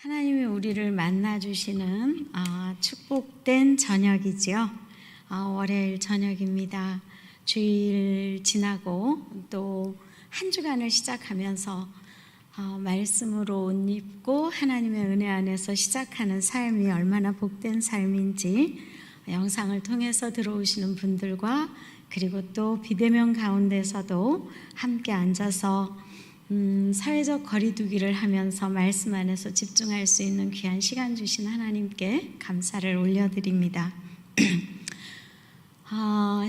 하나님이 우리를 만나주시는 축복된 저녁이지요. 월요일 저녁입니다. 주일 지나고 또 한 주간을 시작하면서 말씀으로 옷 입고 하나님의 은혜 안에서 시작하는 삶이 얼마나 복된 삶인지 영상을 통해서 들어오시는 분들과 그리고 또 비대면 가운데서도 함께 앉아서 사회적 거리두기를 하면서 말씀 안에서 집중할 수 있는 귀한 시간 주신 하나님께 감사를 올려드립니다.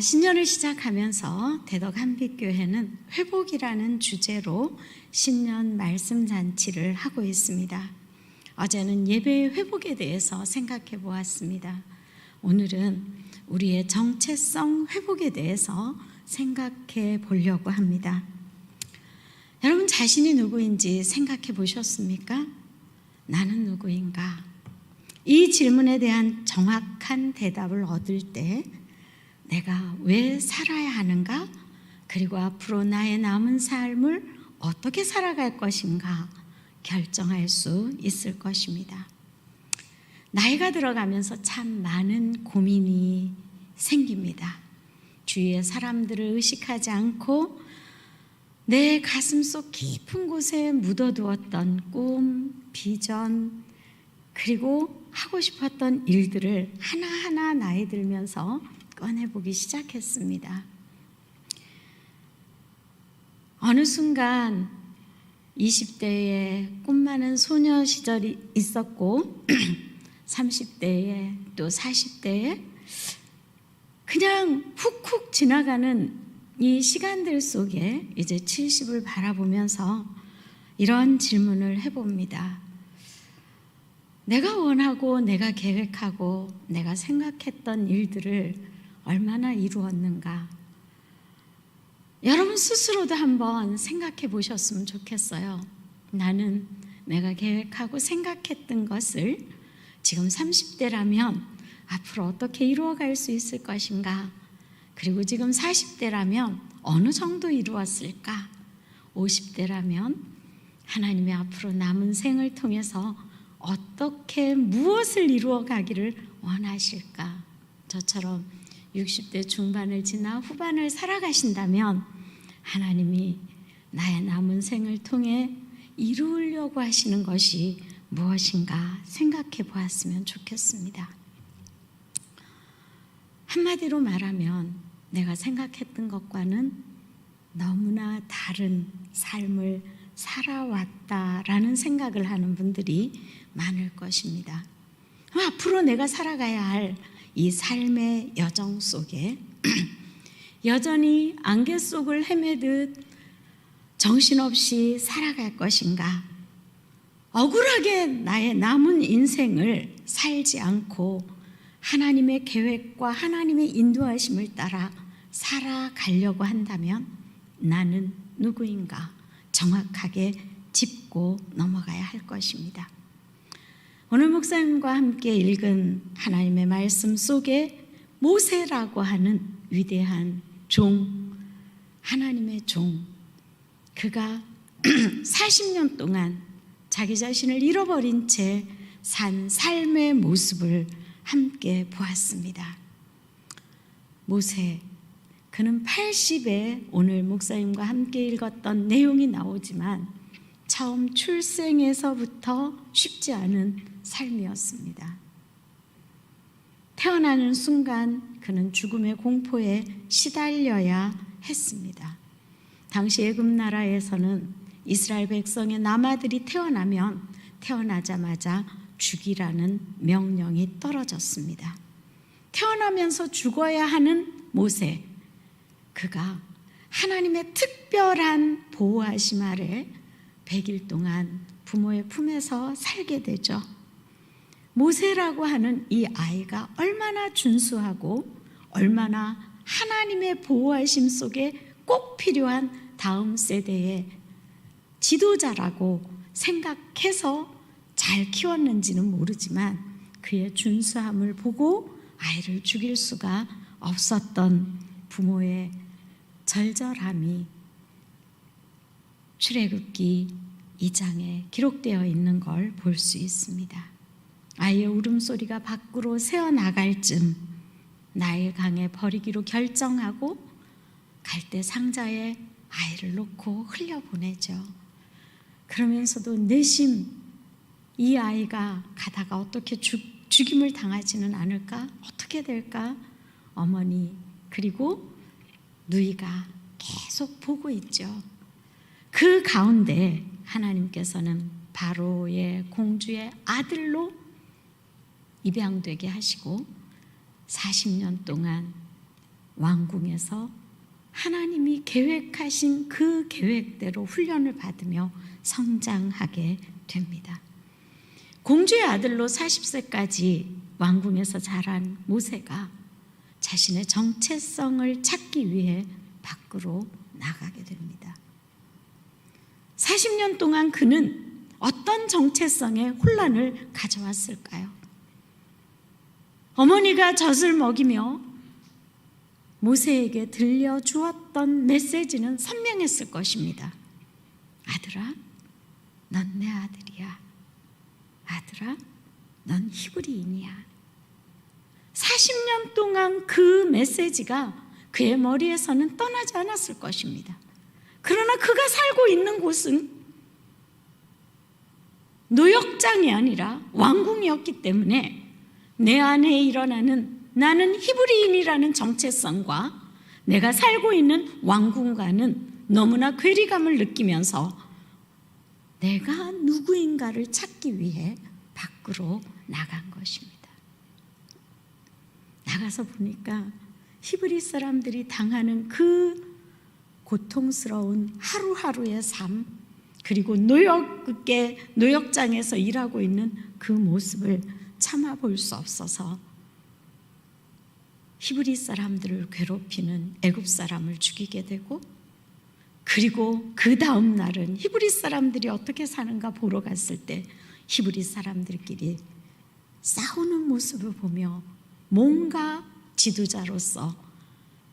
신년을 시작하면서 대덕 한빛교회는 회복이라는 주제로 신년 말씀 잔치를 하고 있습니다. 어제는 예배의 회복에 대해서 생각해 보았습니다. 오늘은 우리의 정체성 회복에 대해서 생각해 보려고 합니다. 여러분 자신이 누구인지 생각해 보셨습니까? 나는 누구인가? 이 질문에 대한 정확한 대답을 얻을 때 내가 왜 살아야 하는가? 그리고 앞으로 나의 남은 삶을 어떻게 살아갈 것인가 결정할 수 있을 것입니다. 나이가 들어가면서 참 많은 고민이 생깁니다. 주위의 사람들을 의식하지 않고 내 가슴속 깊은 곳에 묻어두었던 꿈, 비전, 그리고 하고 싶었던 일들을 하나하나 나이 들면서 꺼내보기 시작했습니다. 어느 순간 20대에 꿈 많은 소녀 시절이 있었고 30대에 또 40대에 그냥 훅훅 지나가는 이 시간들 속에 이제 70을 바라보면서 이런 질문을 해봅니다. 내가 원하고 내가 계획하고 내가 생각했던 일들을 얼마나 이루었는가? 여러분 스스로도 한번 생각해 보셨으면 좋겠어요. 나는 내가 계획하고 생각했던 것을 지금 30대라면 앞으로 어떻게 이루어갈 수 있을 것인가? 그리고 지금 40대라면 어느 정도 이루었을까? 50대라면 하나님의 앞으로 남은 생을 통해서 어떻게 무엇을 이루어 가기를 원하실까? 저처럼 60대 중반을 지나 후반을 살아가신다면 하나님이 나의 남은 생을 통해 이루려고 하시는 것이 무엇인가 생각해 보았으면 좋겠습니다. 한마디로 말하면 내가 생각했던 것과는 너무나 다른 삶을 살아왔다라는 생각을 하는 분들이 많을 것입니다. 앞으로 내가 살아가야 할 이 삶의 여정 속에 여전히 안개 속을 헤매듯 정신없이 살아갈 것인가? 억울하게 나의 남은 인생을 살지 않고 하나님의 계획과 하나님의 인도하심을 따라 살아가려고 한다면 나는 누구인가 정확하게 짚고 넘어가야 할 것입니다. 오늘 목사님과 함께 읽은 하나님의 말씀 속에 모세라고 하는 위대한 종, 하나님의 종, 그가 40년 동안 자기 자신을 잃어버린 채 산 삶의 모습을 함께 보았습니다. 모세, 그는 80에 오늘 목사님과 함께 읽었던 내용이 나오지만 처음 출생에서부터 쉽지 않은 삶이었습니다. 태어나는 순간 그는 죽음의 공포에 시달려야 했습니다. 당시 애굽 나라에서는 이스라엘 백성의 남아들이 태어나면 태어나자마자 죽이라는 명령이 떨어졌습니다. 태어나면서 죽어야 하는 모세, 그가 하나님의 특별한 보호하심 아래 100일 동안 부모의 품에서 살게 되죠. 모세라고 하는 이 아이가 얼마나 준수하고 얼마나 하나님의 보호하심 속에 꼭 필요한 다음 세대의 지도자라고 생각해서 잘 키웠는지는 모르지만 그의 준수함을 보고 아이를 죽일 수가 없었던 부모의 절절함이 출애굽기 2장에 기록되어 있는 걸 볼 수 있습니다. 아이의 울음소리가 밖으로 새어나갈 즈음 나일 강에 버리기로 결정하고 갈대 상자에 아이를 놓고 흘려보내죠. 그러면서도 내심 이 아이가 가다가 어떻게 죽임을 당하지는 않을까? 어떻게 될까? 어머니 그리고 누이가 계속 보고 있죠. 그 가운데 하나님께서는 바로의 공주의 아들로 입양되게 하시고 40년 동안 왕궁에서 하나님이 계획하신 그 계획대로 훈련을 받으며 성장하게 됩니다. 공주의 아들로 40세까지 왕궁에서 자란 모세가 자신의 정체성을 찾기 위해 밖으로 나가게 됩니다. 40년 동안 그는 어떤 정체성의 혼란을 가져왔을까요? 어머니가 젖을 먹이며 모세에게 들려주었던 메시지는 선명했을 것입니다. 아들아, 넌 내 아들이야. 아들아, 넌 히브리인이야. 40년 동안 그 메시지가 그의 머리에서는 떠나지 않았을 것입니다. 그러나 그가 살고 있는 곳은 노역장이 아니라 왕궁이었기 때문에 내 안에 일어나는 나는 히브리인이라는 정체성과 내가 살고 있는 왕궁과는 너무나 괴리감을 느끼면서 내가 누구인가를 찾기 위해 밖으로 나간 것입니다. 나가서 보니까 히브리 사람들이 당하는 그 고통스러운 하루하루의 삶, 그리고 노역장에서 일하고 있는 그 모습을 참아볼 수 없어서 히브리 사람들을 괴롭히는 애굽 사람을 죽이게 되고, 그리고 그 다음 날은 히브리 사람들이 어떻게 사는가 보러 갔을 때 히브리 사람들끼리 싸우는 모습을 보며 뭔가 지도자로서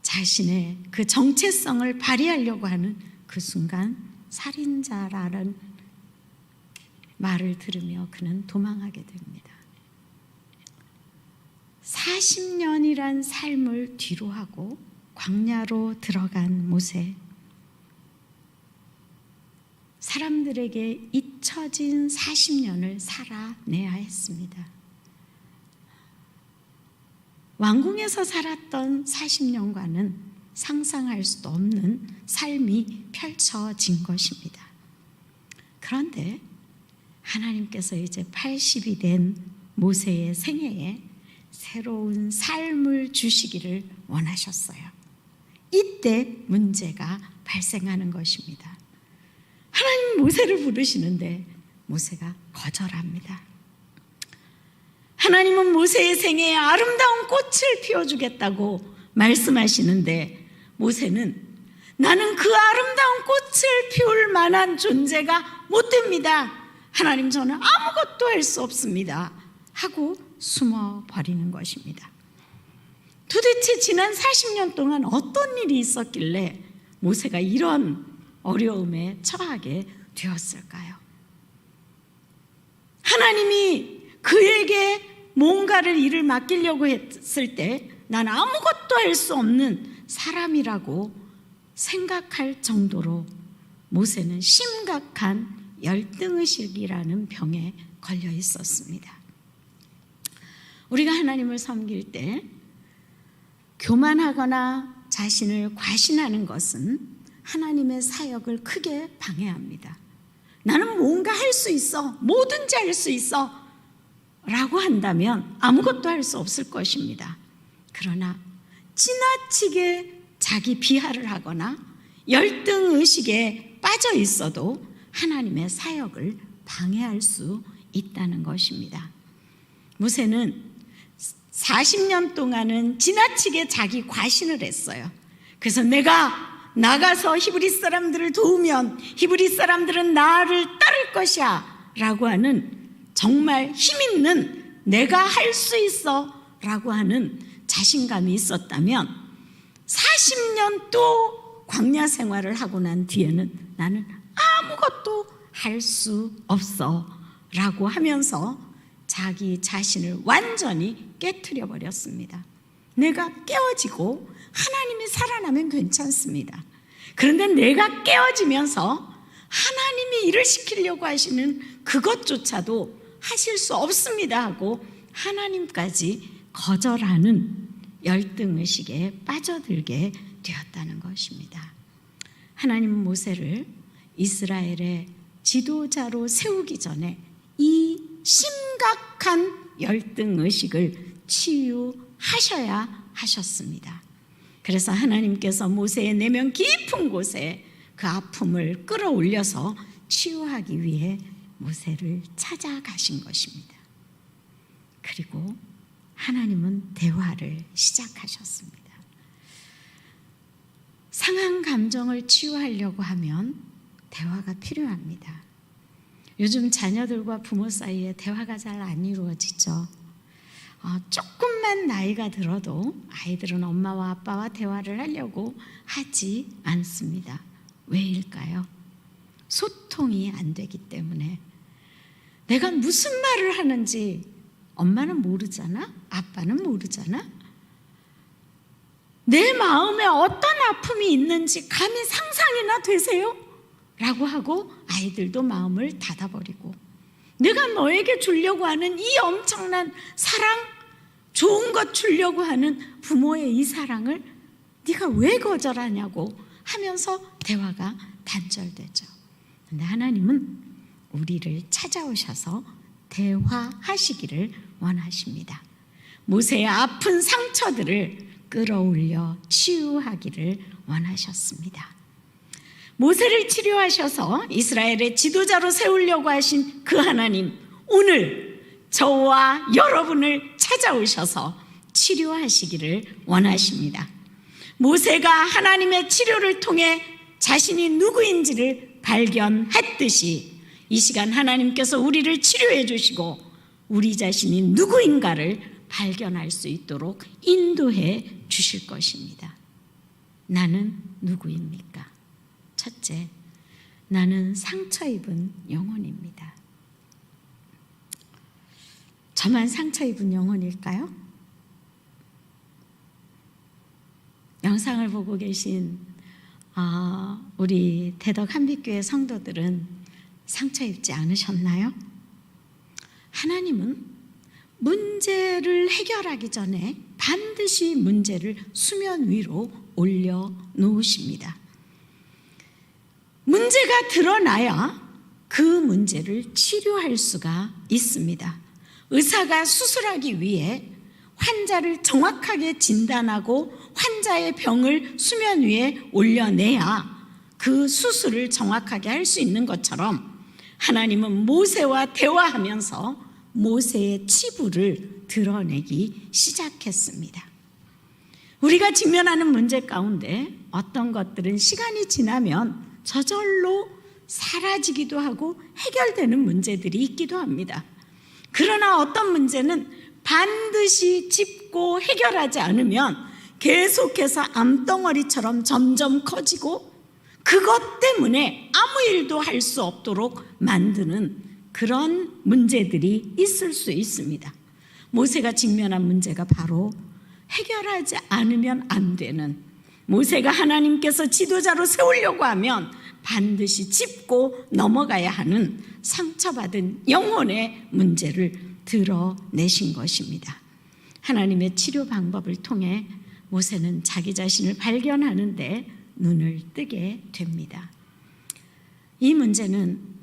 자신의 그 정체성을 발휘하려고 하는 그 순간 살인자라는 말을 들으며 그는 도망하게 됩니다. 40년이란 삶을 뒤로하고 광야로 들어간 모세, 사람들에게 잊혀진 40년을 살아내야 했습니다. 왕궁에서 살았던 40년과는 상상할 수도 없는 삶이 펼쳐진 것입니다. 그런데 하나님께서 이제 80이 된 모세의 생애에 새로운 삶을 주시기를 원하셨어요. 이때 문제가 발생하는 것입니다. 하나님 모세를 부르시는데 모세가 거절합니다. 하나님은 모세의 생애에 아름다운 꽃을 피워주겠다고 말씀하시는데 모세는 나는 그 아름다운 꽃을 피울 만한 존재가 못 됩니다. 하나님, 저는 아무것도 할 수 없습니다. 하고 숨어버리는 것입니다. 도대체 지난 40년 동안 어떤 일이 있었길래 모세가 이런 어려움에 처하게 되었을까요? 하나님이 그에게 뭔가를 일을 맡기려고 했을 때 난 아무것도 할 수 없는 사람이라고 생각할 정도로 모세는 심각한 열등의식이라는 병에 걸려 있었습니다. 우리가 하나님을 섬길 때 교만하거나 자신을 과신하는 것은 하나님의 사역을 크게 방해합니다. 나는 뭔가 할 수 있어, 뭐든지 할 수 있어 라고 한다면 아무것도 할 수 없을 것입니다. 그러나 지나치게 자기 비하를 하거나 열등의식에 빠져 있어도 하나님의 사역을 방해할 수 있다는 것입니다. 모세는 40년 동안은 지나치게 자기 과신을 했어요. 그래서 내가 나가서 히브리 사람들을 도우면 히브리 사람들은 나를 따를 것이야 라고 하는 정말 힘있는 내가 할 수 있어 라고 하는 자신감이 있었다면 40년 또 광야 생활을 하고 난 뒤에는 나는 아무것도 할 수 없어 라고 하면서 자기 자신을 완전히 깨트려 버렸습니다. 내가 깨어지고 하나님이 살아나면 괜찮습니다. 그런데 내가 깨어지면서 하나님이 일을 시키려고 하시는 그것조차도 하실 수 없습니다 하고 하나님까지 거절하는 열등의식에 빠져들게 되었다는 것입니다. 하나님은 모세를 이스라엘의 지도자로 세우기 전에 이 심각한 열등의식을 치유하셔야 하셨습니다. 그래서 하나님께서 모세의 내면 깊은 곳에 그 아픔을 끌어올려서 치유하기 위해 모세를 찾아가신 것입니다. 그리고 하나님은 대화를 시작하셨습니다. 상한 감정을 치유하려고 하면 대화가 필요합니다. 요즘 자녀들과 부모 사이에 대화가 잘 안 이루어지죠. 조금만 나이가 들어도 아이들은 엄마와 아빠와 대화를 하려고 하지 않습니다. 왜일까요? 소통이 안 되기 때문에. 내가 무슨 말을 하는지 엄마는 모르잖아? 아빠는 모르잖아? 내 마음에 어떤 아픔이 있는지 감히 상상이나 되세요? 라고 하고 아이들도 마음을 닫아버리고, 내가 너에게 주려고 하는 이 엄청난 사랑, 좋은 것 주려고 하는 부모의 이 사랑을 네가 왜 거절하냐고 하면서 대화가 단절되죠. 그런데 하나님은 우리를 찾아오셔서 대화하시기를 원하십니다. 모세의 아픈 상처들을 끌어올려 치유하기를 원하셨습니다. 모세를 치료하셔서 이스라엘의 지도자로 세우려고 하신 그 하나님, 오늘 저와 여러분을 찾아오셔서 치료하시기를 원하십니다. 모세가 하나님의 치료를 통해 자신이 누구인지를 발견했듯이 이 시간 하나님께서 우리를 치료해 주시고 우리 자신이 누구인가를 발견할 수 있도록 인도해 주실 것입니다. 나는 누구입니까? 첫째, 나는 상처 입은 영혼입니다. 저만 상처 입은 영혼일까요? 영상을 보고 계신 우리 대덕 한빛교회 성도들은 상처 입지 않으셨나요? 하나님은 문제를 해결하기 전에 반드시 문제를 수면 위로 올려놓으십니다. 문제가 드러나야 그 문제를 치료할 수가 있습니다. 의사가 수술하기 위해 환자를 정확하게 진단하고 환자의 병을 수면 위에 올려내야 그 수술을 정확하게 할 수 있는 것처럼 하나님은 모세와 대화하면서 모세의 치부를 드러내기 시작했습니다. 우리가 직면하는 문제 가운데 어떤 것들은 시간이 지나면 저절로 사라지기도 하고 해결되는 문제들이 있기도 합니다. 그러나 어떤 문제는 반드시 짚고 해결하지 않으면 계속해서 암덩어리처럼 점점 커지고 그것 때문에 아무 일도 할 수 없도록 만드는 그런 문제들이 있을 수 있습니다. 모세가 직면한 문제가 바로 해결하지 않으면 안 되는, 모세가 하나님께서 지도자로 세우려고 하면 반드시 짚고 넘어가야 하는 상처받은 영혼의 문제를 드러내신 것입니다. 하나님의 치료 방법을 통해 모세는 자기 자신을 발견하는데 눈을 뜨게 됩니다. 이 문제는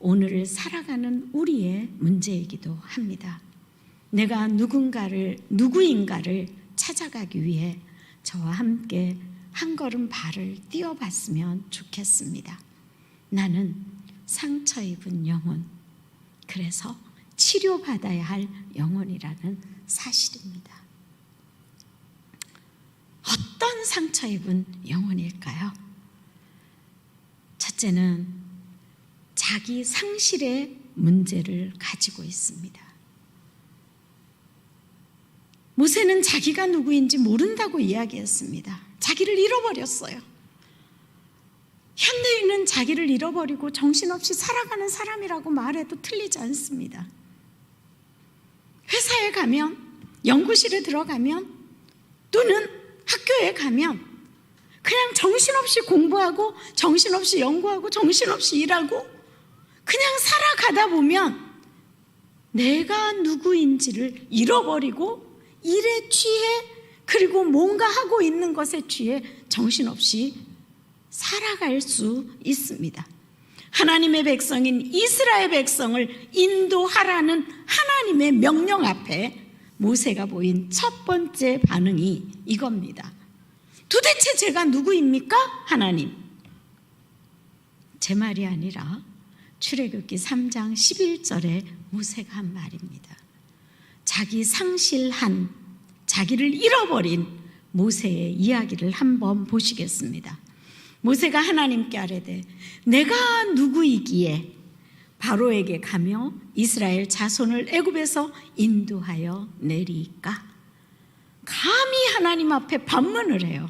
오늘을 살아가는 우리의 문제이기도 합니다. 내가 누구인가를 찾아가기 위해 저와 함께 한 걸음 발을 띄워봤으면 좋겠습니다. 나는 상처 입은 영혼, 그래서 치료받아야 할 영혼이라는 사실입니다. 어떤 상처 입은 영혼일까요? 첫째는 자기 상실의 문제를 가지고 있습니다. 모세는 자기가 누구인지 모른다고 이야기했습니다. 자기를 잃어버렸어요. 현대인은 자기를 잃어버리고 정신없이 살아가는 사람이라고 말해도 틀리지 않습니다. 회사에 가면, 연구실에 들어가면, 또는 학교에 가면 그냥 정신없이 공부하고 정신없이 연구하고 정신없이 일하고 그냥 살아가다 보면 내가 누구인지를 잃어버리고 일에 취해, 그리고 뭔가 하고 있는 것에 취해 정신없이 살아갈 수 있습니다. 하나님의 백성인 이스라엘 백성을 인도하라는 하나님의 명령 앞에 모세가 보인 첫 번째 반응이 이겁니다. 도대체 제가 누구입니까? 하나님. 제 말이 아니라 출애굽기 3장 11절에 모세가 한 말입니다. 자기 상실한, 자기를 잃어버린 모세의 이야기를 한번 보시겠습니다. 모세가 하나님께 아뢰되 내가 누구이기에 바로에게 가며 이스라엘 자손을 애굽에서 인도하여 내리까? 감히 하나님 앞에 반문을 해요.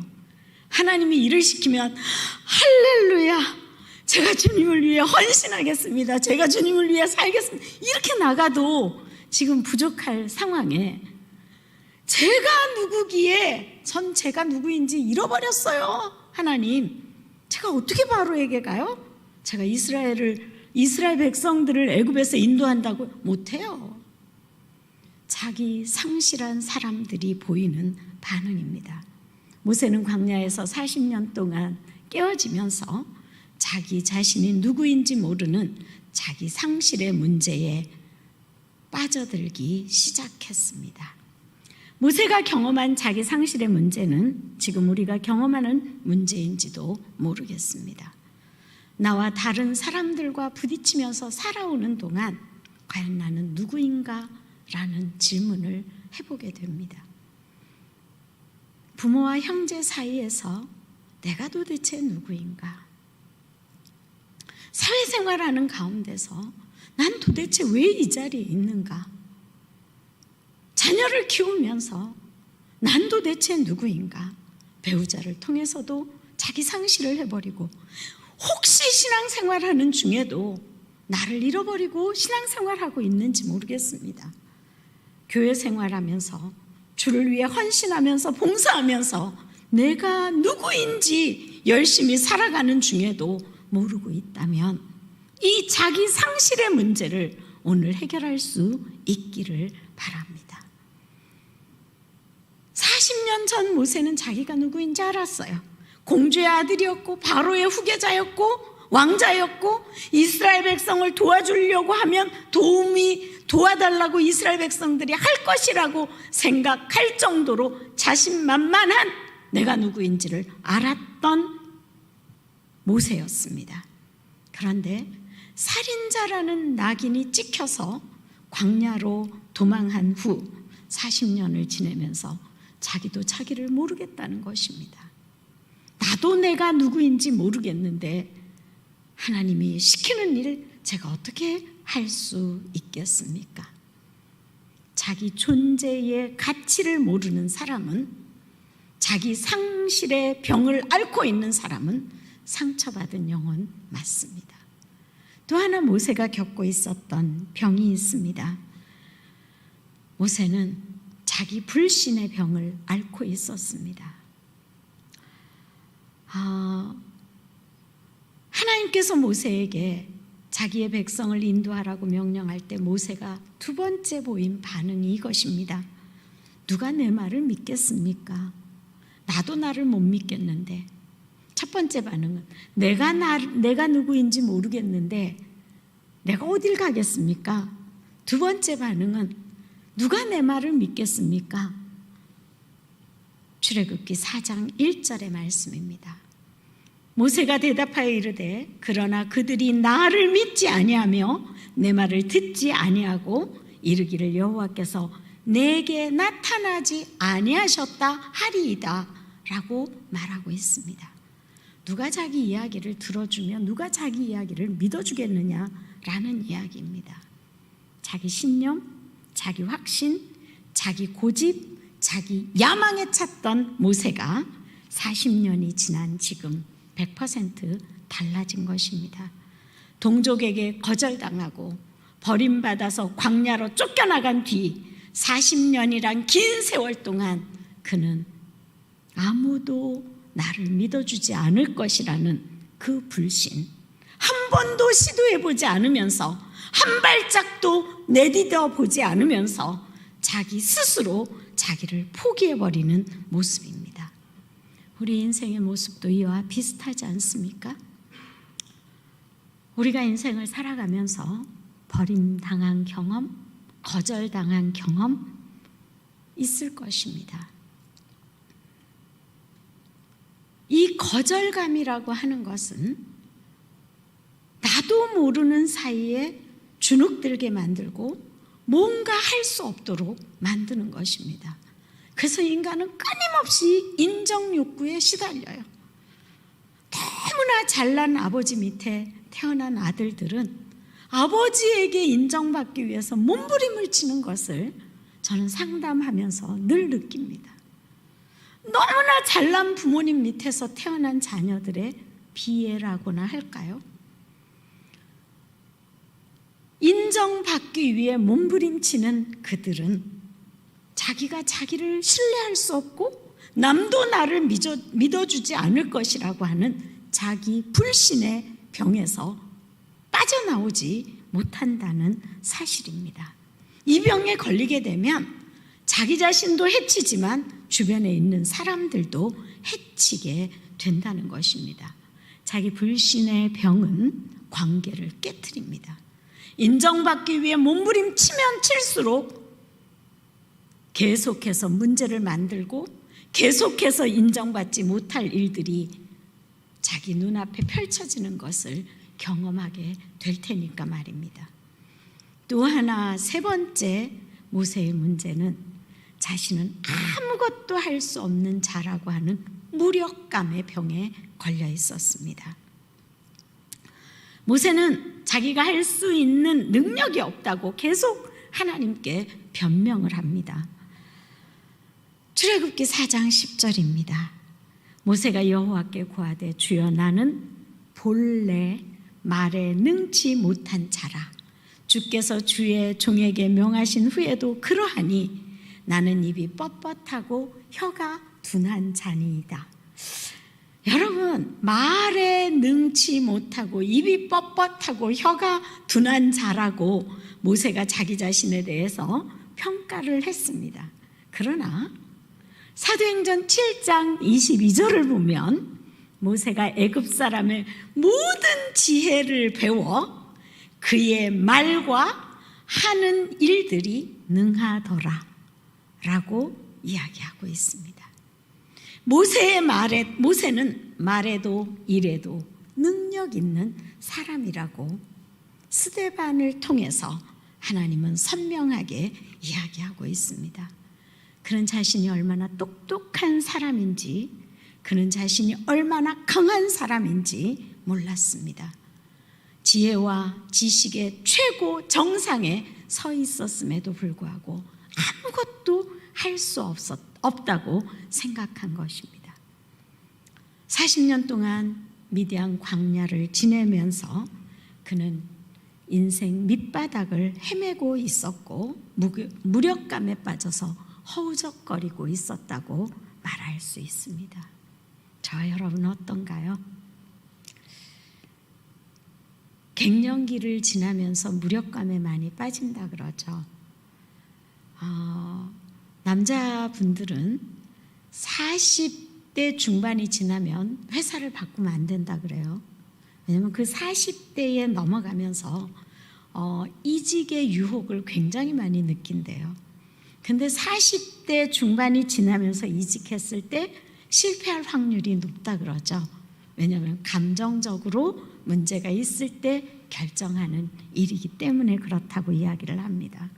하나님이 일을 시키면 할렐루야, 제가 주님을 위해 헌신하겠습니다, 제가 주님을 위해 살겠습니다, 이렇게 나가도 지금 부족할 상황에 제가 누구기에 전 제가 누구인지 잃어버렸어요. 하나님, 제가 어떻게 바로에게 가요? 제가 이스라엘 백성들을 애굽에서 인도한다고 못해요. 자기 상실한 사람들이 보이는 반응입니다. 모세는 광야에서 40년 동안 깨어지면서 자기 자신이 누구인지 모르는 자기 상실의 문제에 빠져들기 시작했습니다. 모세가 경험한 자기 상실의 문제는 지금 우리가 경험하는 문제인지도 모르겠습니다. 나와 다른 사람들과 부딪히면서 살아오는 동안 과연 나는 누구인가? 라는 질문을 해보게 됩니다. 부모와 형제 사이에서 내가 도대체 누구인가? 사회생활하는 가운데서 난 도대체 왜 이 자리에 있는가? 자녀를 키우면서 난 도대체 누구인가? 배우자를 통해서도 자기 상실을 해버리고, 혹시 신앙생활하는 중에도 나를 잃어버리고 신앙생활하고 있는지 모르겠습니다. 교회 생활하면서 주를 위해 헌신하면서 봉사하면서 내가 누구인지 열심히 살아가는 중에도 모르고 있다면 이 자기 상실의 문제를 오늘 해결할 수 있기를 바랍니다. 40년 전 모세는 자기가 누구인지 알았어요. 공주의 아들이었고 바로의 후계자였고 왕자였고 이스라엘 백성을 도와주려고 하면 도와달라고 이스라엘 백성들이 할 것이라고 생각할 정도로 자신만만한 내가 누구인지를 알았던 모세였습니다. 그런데 살인자라는 낙인이 찍혀서 광야로 도망한 후 40년을 지내면서 자기도 자기를 모르겠다는 것입니다. 나도 내가 누구인지 모르겠는데 하나님이 시키는 일 제가 어떻게 할 수 있겠습니까? 자기 존재의 가치를 모르는 사람은, 자기 상실의 병을 앓고 있는 사람은 상처받은 영혼 맞습니다. 또 하나 모세가 겪고 있었던 병이 있습니다. 모세는 자기 불신의 병을 앓고 있었습니다. 하나님께서 모세에게 자기의 백성을 인도하라고 명령할 때 모세가 두 번째 보인 반응이 이것입니다. 누가 내 말을 믿겠습니까? 나도 나를 못 믿겠는데. 첫 번째 반응은 내가 누구인지 모르겠는데 내가 어딜 가겠습니까? 두 번째 반응은 누가 내 말을 믿겠습니까? 출애굽기 4장 1절의 말씀입니다. 모세가 대답하여 이르되 그러나 그들이 나를 믿지 아니하며 내 말을 듣지 아니하고 이르기를 여호와께서 내게 나타나지 아니하셨다 하리이다 라고 말하고 있습니다. 누가 자기 이야기를 들어주면 누가 자기 이야기를 믿어주겠느냐라는 이야기입니다. 자기 신념, 자기 확신, 자기 고집, 자기 야망에 찼던 모세가 40년이 지난 지금 100% 달라진 것입니다. 동족에게 거절당하고 버림받아서 광야로 쫓겨나간 뒤 40년이란 긴 세월 동안 그는 아무도 나를 믿어주지 않을 것이라는 그 불신, 한 번도 시도해보지 않으면서 한 발짝도 내디뎌 보지 않으면서 자기 스스로 자기를 포기해버리는 모습입니다. 우리 인생의 모습도 이와 비슷하지 않습니까? 우리가 인생을 살아가면서 버림당한 경험, 거절당한 경험 있을 것입니다. 이 거절감이라고 하는 것은 나도 모르는 사이에 주눅들게 만들고 뭔가 할 수 없도록 만드는 것입니다. 그래서 인간은 끊임없이 인정 욕구에 시달려요. 너무나 잘난 아버지 밑에 태어난 아들들은 아버지에게 인정받기 위해서 몸부림을 치는 것을 저는 상담하면서 늘 느낍니다. 너무나 잘난 부모님 밑에서 태어난 자녀들의 비애라고나 할까요? 인정받기 위해 몸부림치는 그들은 자기가 자기를 신뢰할 수 없고 남도 나를 믿어주지 않을 것이라고 하는 자기 불신의 병에서 빠져나오지 못한다는 사실입니다. 이 병에 걸리게 되면 자기 자신도 해치지만 주변에 있는 사람들도 해치게 된다는 것입니다. 자기 불신의 병은 관계를 깨트립니다. 인정받기 위해 몸부림치면 칠수록 계속해서 문제를 만들고 계속해서 인정받지 못할 일들이 자기 눈앞에 펼쳐지는 것을 경험하게 될 테니까 말입니다. 또 하나, 세 번째 모세의 문제는 자신은 아무것도 할 수 없는 자라고 하는 무력감의 병에 걸려 있었습니다. 모세는 자기가 할 수 있는 능력이 없다고 계속 하나님께 변명을 합니다. 출애굽기 4장 10절입니다. 모세가 여호와께 고하되 주여 나는 본래 말에 능치 못한 자라. 주께서 주의 종에게 명하신 후에도 그러하니 나는 입이 뻣뻣하고 혀가 둔한 자니이다. 여러분, 말에 능치 못하고 입이 뻣뻣하고 혀가 둔한 자라고 모세가 자기 자신에 대해서 평가를 했습니다. 그러나 사도행전 7장 22절을 보면 모세가 애굽 사람의 모든 지혜를 배워 그의 말과 하는 일들이 능하더라 라고 이야기하고 있습니다. 모세는 말에도 일에도 능력 있는 사람이라고 스데반을 통해서 하나님은 선명하게 이야기하고 있습니다. 그는 자신이 얼마나 똑똑한 사람인지, 그는 자신이 얼마나 강한 사람인지 몰랐습니다. 지혜와 지식의 최고 정상에 서 있었음에도 불구하고 아무것도 할 수 없다고 생각한 것입니다. 40년 동안 미디안 광야를 지내면서 그는 인생 밑바닥을 헤매고 있었고 무력감에 빠져서 허우적거리고 있었다고 말할 수 있습니다. 저와 여러분은 어떤가요? 갱년기를 지나면서 무력감에 많이 빠진다 그러죠. 남자분들은 40대 중반이 지나면 회사를 바꾸면 안 된다 그래요. 왜냐하면 그 40대에 넘어가면서 이직의 유혹을 굉장히 많이 느낀대요. 근데 40대 중반이 지나면서 이직했을 때 실패할 확률이 높다 그러죠. 왜냐하면 감정적으로 문제가 있을 때 결정하는 일이기 때문에 그렇다고 이야기를 합니다.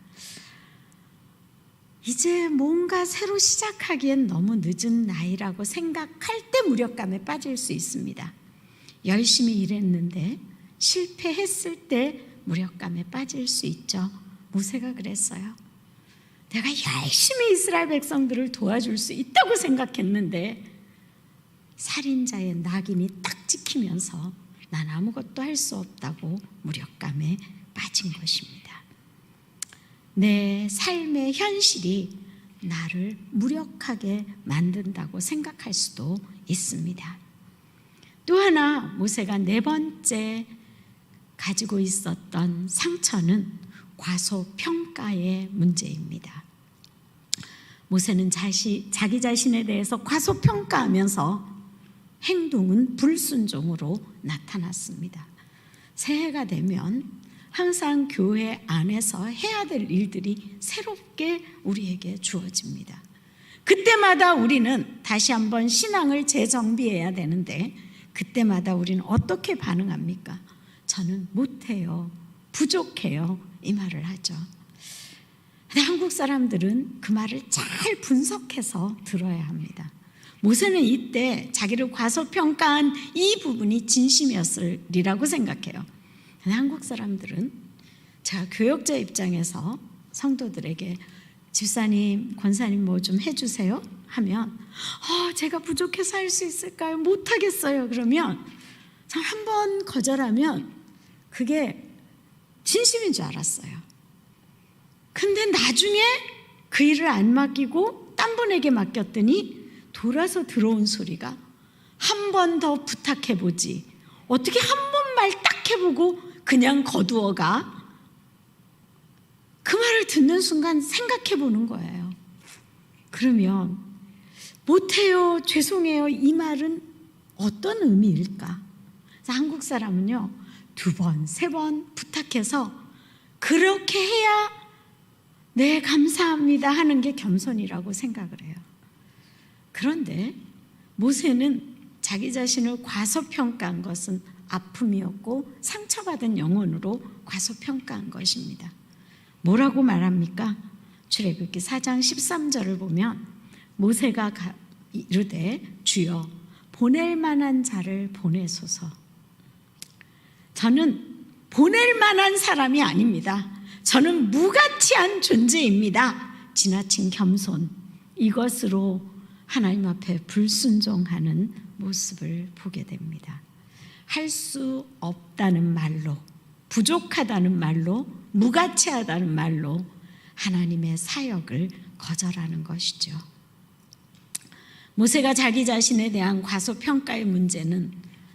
이제 뭔가 새로 시작하기엔 너무 늦은 나이라고 생각할 때 무력감에 빠질 수 있습니다. 열심히 일했는데 실패했을 때 무력감에 빠질 수 있죠. 모세가 그랬어요. 내가 열심히 이스라엘 백성들을 도와줄 수 있다고 생각했는데 살인자의 낙인이 딱 찍히면서 난 아무것도 할 수 없다고 무력감에 빠진 것입니다. 내 삶의 현실이 나를 무력하게 만든다고 생각할 수도 있습니다. 또 하나 모세가 네 번째 가지고 있었던 상처는 과소평가의 문제입니다. 모세는 자기 자신에 대해서 과소평가하면서 행동은 불순종으로 나타났습니다. 새해가 되면 항상 교회 안에서 해야 될 일들이 새롭게 우리에게 주어집니다. 그때마다 우리는 다시 한번 신앙을 재정비해야 되는데 그때마다 우리는 어떻게 반응합니까? 저는 못해요, 부족해요, 이 말을 하죠. 근데 한국 사람들은 그 말을 잘 분석해서 들어야 합니다. 모세는 이때 자기를 과소평가한 이 부분이 진심이었으리라고 생각해요. 근데 한국 사람들은 제가 교역자 입장에서 성도들에게 집사님, 권사님 뭐 좀 해주세요 하면 제가 부족해서 할 수 있을까요? 못하겠어요. 그러면 한 번 거절하면 그게 진심인 줄 알았어요. 근데 나중에 그 일을 안 맡기고 딴 분에게 맡겼더니 돌아서 들어온 소리가 한 번 더 부탁해보지, 어떻게 한 번 말 딱 해보고 그냥 거두어가? 그 말을 듣는 순간 생각해보는 거예요. 그러면 못해요, 죄송해요, 이 말은 어떤 의미일까? 한국 사람은요, 2번, 3번 부탁해서 그렇게 해야 네, 감사합니다 하는 게 겸손이라고 생각을 해요. 그런데 모세는 자기 자신을 과소평가한 것은 아픔이었고 상처받은 영혼으로 과소평가한 것입니다. 뭐라고 말합니까? 출애굽기 4장 13절을 보면 모세가 이르되 주여 보낼 만한 자를 보내소서. 저는 보낼 만한 사람이 아닙니다. 저는 무가치한 존재입니다. 지나친 겸손, 이것으로 하나님 앞에 불순종하는 모습을 보게 됩니다. 할 수 없다는 말로, 부족하다는 말로, 무가치하다는 말로 하나님의 사역을 거절하는 것이죠. 모세가 자기 자신에 대한 과소평가의 문제는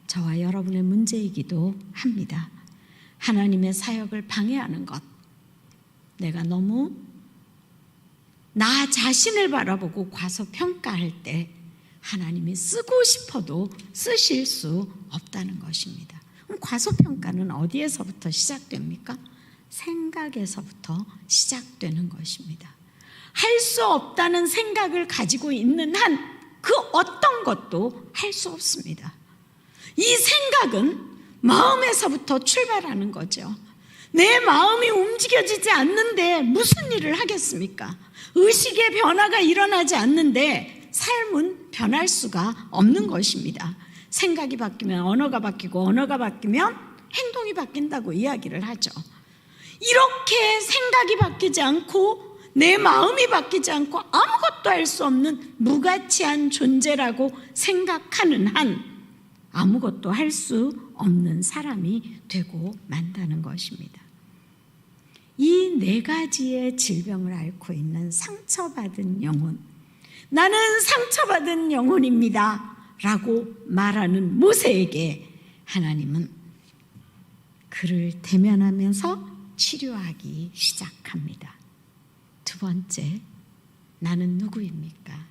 저와 여러분의 문제이기도 합니다. 하나님의 사역을 방해하는 것, 내가 너무 나 자신을 바라보고 과소평가할 때 하나님이 쓰고 싶어도 쓰실 수 없다는 것입니다. 그럼 과소평가는 어디에서부터 시작됩니까? 생각에서부터 시작되는 것입니다. 할 수 없다는 생각을 가지고 있는 한 그 어떤 것도 할 수 없습니다. 이 생각은 마음에서부터 출발하는 거죠. 내 마음이 움직여지지 않는데 무슨 일을 하겠습니까? 의식의 변화가 일어나지 않는데 삶은 변할 수가 없는 것입니다. 생각이 바뀌면 언어가 바뀌고 언어가 바뀌면 행동이 바뀐다고 이야기를 하죠. 이렇게 생각이 바뀌지 않고 내 마음이 바뀌지 않고 아무것도 할 수 없는 무가치한 존재라고 생각하는 한 아무것도 할 수 없는 사람이 되고 만다는 것입니다. 이 4가지의 질병을 앓고 있는 상처받은 영혼, 나는 상처받은 영혼입니다 라고 말하는 모세에게 하나님은 그를 대면하면서 치료하기 시작합니다. 2번째, 나는 누구입니까?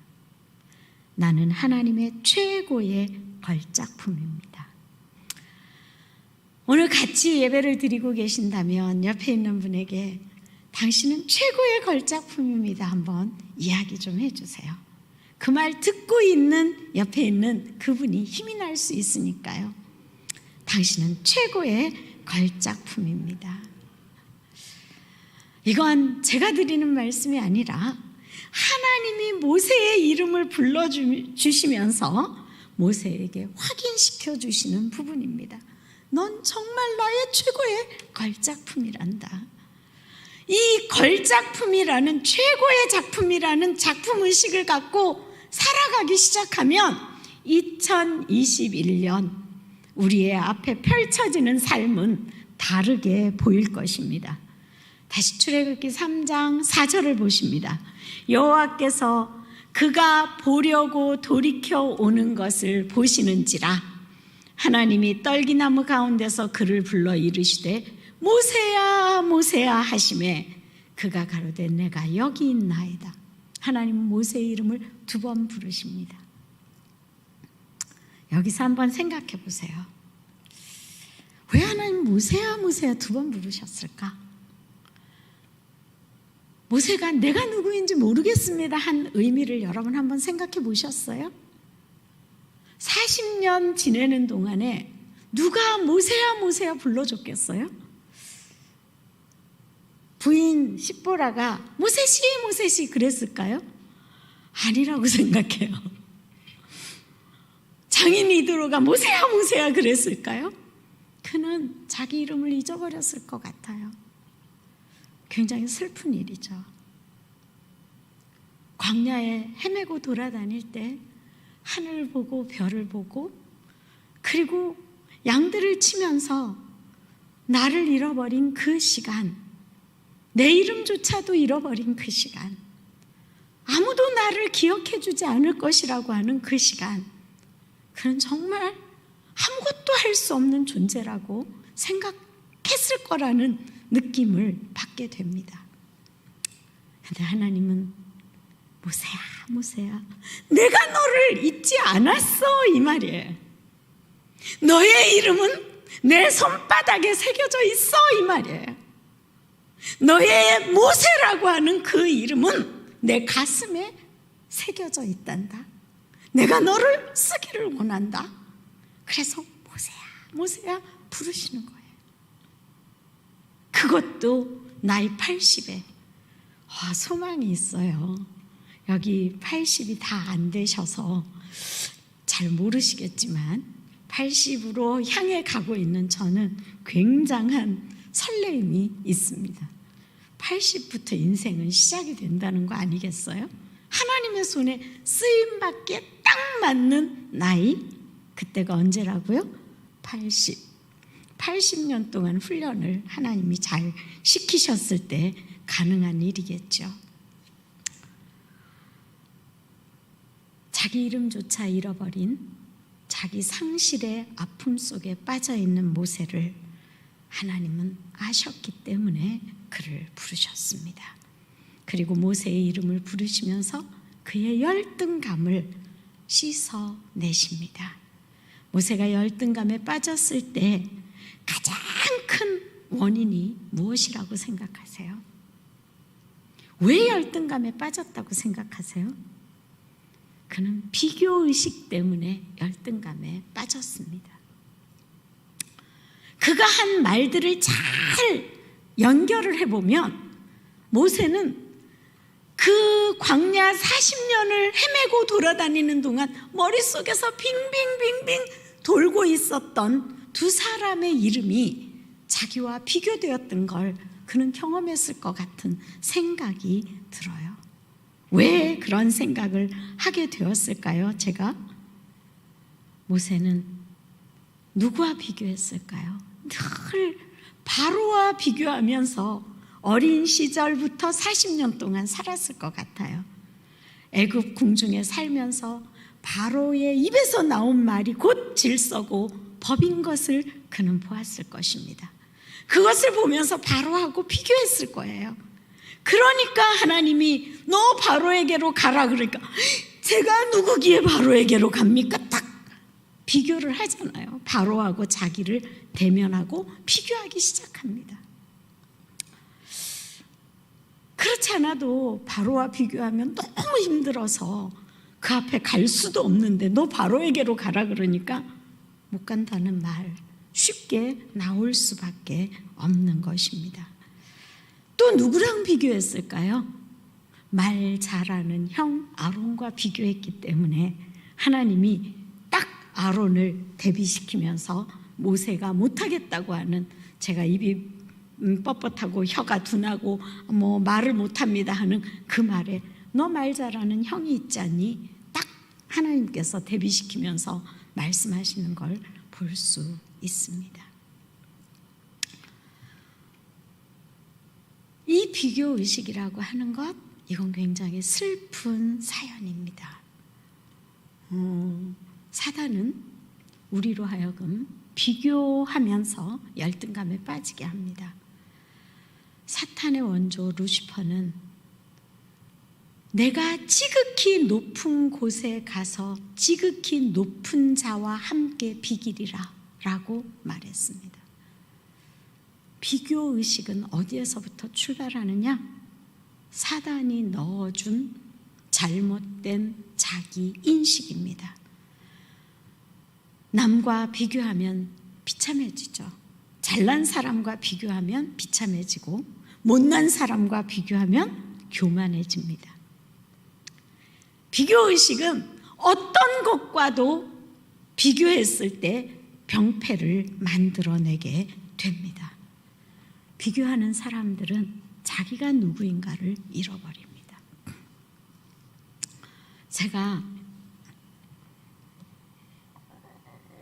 나는 하나님의 최고의 걸작품입니다. 오늘 같이 예배를 드리고 계신다면 옆에 있는 분에게 당신은 최고의 걸작품입니다 한번 이야기 좀 해주세요. 그 말 듣고 있는 옆에 있는 그분이 힘이 날 수 있으니까요. 당신은 최고의 걸작품입니다. 이건 제가 드리는 말씀이 아니라 하나님이 모세의 이름을 불러주시면서 모세에게 확인시켜 주시는 부분입니다. 넌 정말 나의 최고의 걸작품이란다. 이 걸작품이라는 최고의 작품이라는 작품의식을 갖고 살아가기 시작하면 2021년 우리의 앞에 펼쳐지는 삶은 다르게 보일 것입니다. 다시 출애굽기 3장 4절을 보십니다. 여호와께서 그가 보려고 돌이켜 오는 것을 보시는지라 하나님이 떨기나무 가운데서 그를 불러 이르시되 모세야 모세야 하시매 그가 가로되 내가 여기 있나이다. 하나님은 모세의 이름을 2번 부르십니다. 여기서 한번 생각해 보세요. 왜 하나님 모세야 모세야 2번 부르셨을까? 모세가 내가 누구인지 모르겠습니다 한 의미를 여러분 한번 생각해 보셨어요? 40년 지내는 동안에 누가 모세야 모세야 불러줬겠어요? 부인 십보라가 모세씨 모세씨 그랬을까요? 아니라고 생각해요. 장인 이드로가 모세야 모세야 그랬을까요? 그는 자기 이름을 잊어버렸을 것 같아요. 굉장히 슬픈 일이죠. 광야에 헤매고 돌아다닐 때 하늘을 보고 별을 보고 그리고 양들을 치면서 나를 잃어버린 그 시간, 내 이름조차도 잃어버린 그 시간, 아무도 나를 기억해 주지 않을 것이라고 하는 그 시간, 그는 정말 아무것도 할 수 없는 존재라고 생각했을 거라는 느낌을 받게 됩니다. 그런데 하나님은 모세야 모세야 내가 너를 잊지 않았어 이 말이에요. 너의 이름은 내 손바닥에 새겨져 있어 이 말이에요. 너의 모세라고 하는 그 이름은 내 가슴에 새겨져 있단다. 내가 너를 쓰기를 원한다. 그래서 모세야 모세야 부르시는 거예요. 그것도 나이 80에 소망이 있어요. 여기 80이 다 안 되셔서 잘 모르시겠지만 80으로 향해 가고 있는 저는 굉장한 설레임이 있습니다. 80부터 인생은 시작이 된다는 거 아니겠어요? 하나님의 손에 쓰임받기에 딱 맞는 나이, 그때가 언제라고요? 80년 동안 훈련을 하나님이 잘 시키셨을 때 가능한 일이겠죠. 자기 이름조차 잃어버린 자기 상실의 아픔 속에 빠져있는 모세를 하나님은 아셨기 때문에 그를 부르셨습니다. 그리고 모세의 이름을 부르시면서 그의 열등감을 씻어내십니다. 모세가 열등감에 빠졌을 때 가장 큰 원인이 무엇이라고 생각하세요? 왜 열등감에 빠졌다고 생각하세요? 그는 비교의식 때문에 열등감에 빠졌습니다. 그가 한 말들을 잘 연결을 해보면 모세는 그 광야 40년을 헤매고 돌아다니는 동안 머릿속에서 빙빙빙빙 돌고 있었던 두 사람의 이름이 자기와 비교되었던 걸 그는 경험했을 것 같은 생각이 들어요. 왜 그런 생각을 하게 되었을까요? 제가 모세는 누구와 비교했을까요? 늘 바로와 비교하면서 어린 시절부터 40년 동안 살았을 것 같아요. 애굽 궁중에 살면서 바로의 입에서 나온 말이 곧 질서고 법인 것을 그는 보았을 것입니다. 그것을 보면서 바로하고 비교했을 거예요. 그러니까 하나님이 너 바로에게로 가라 그러니까 제가 누구기에 바로에게로 갑니까? 딱 비교를 하잖아요. 바로하고 자기를 대면하고 비교하기 시작합니다. 그렇지 않아도 바로와 비교하면 너무 힘들어서 그 앞에 갈 수도 없는데 너 바로에게로 가라 그러니까 못 간다는 말 쉽게 나올 수밖에 없는 것입니다. 또 누구랑 비교했을까요? 말 잘하는 형 아론과 비교했기 때문에 하나님이 딱 아론을 대비시키면서 모세가 못하겠다고 하는, 제가 입이 뻣뻣하고 혀가 둔하고 말을 못합니다 하는 그 말에 너 말 잘하는 형이 있지 않니? 딱 하나님께서 대비시키면서 말씀하시는 걸 볼 수 있습니다. 이 비교 의식이라고 하는 것, 이건 굉장히 슬픈 사연입니다. 사단은 우리로 하여금 비교하면서 열등감에 빠지게 합니다. 사탄의 원조 루시퍼는 내가 지극히 높은 곳에 가서 지극히 높은 자와 함께 비기리라 라고 말했습니다. 비교의식은 어디에서부터 출발하느냐? 사단이 넣어준 잘못된 자기 인식입니다. 남과 비교하면 비참해지죠. 잘난 사람과 비교하면 비참해지고 못난 사람과 비교하면 교만해집니다. 비교의식은 어떤 것과도 비교했을 때 병폐를 만들어내게 됩니다. 비교하는 사람들은 자기가 누구인가를 잃어버립니다.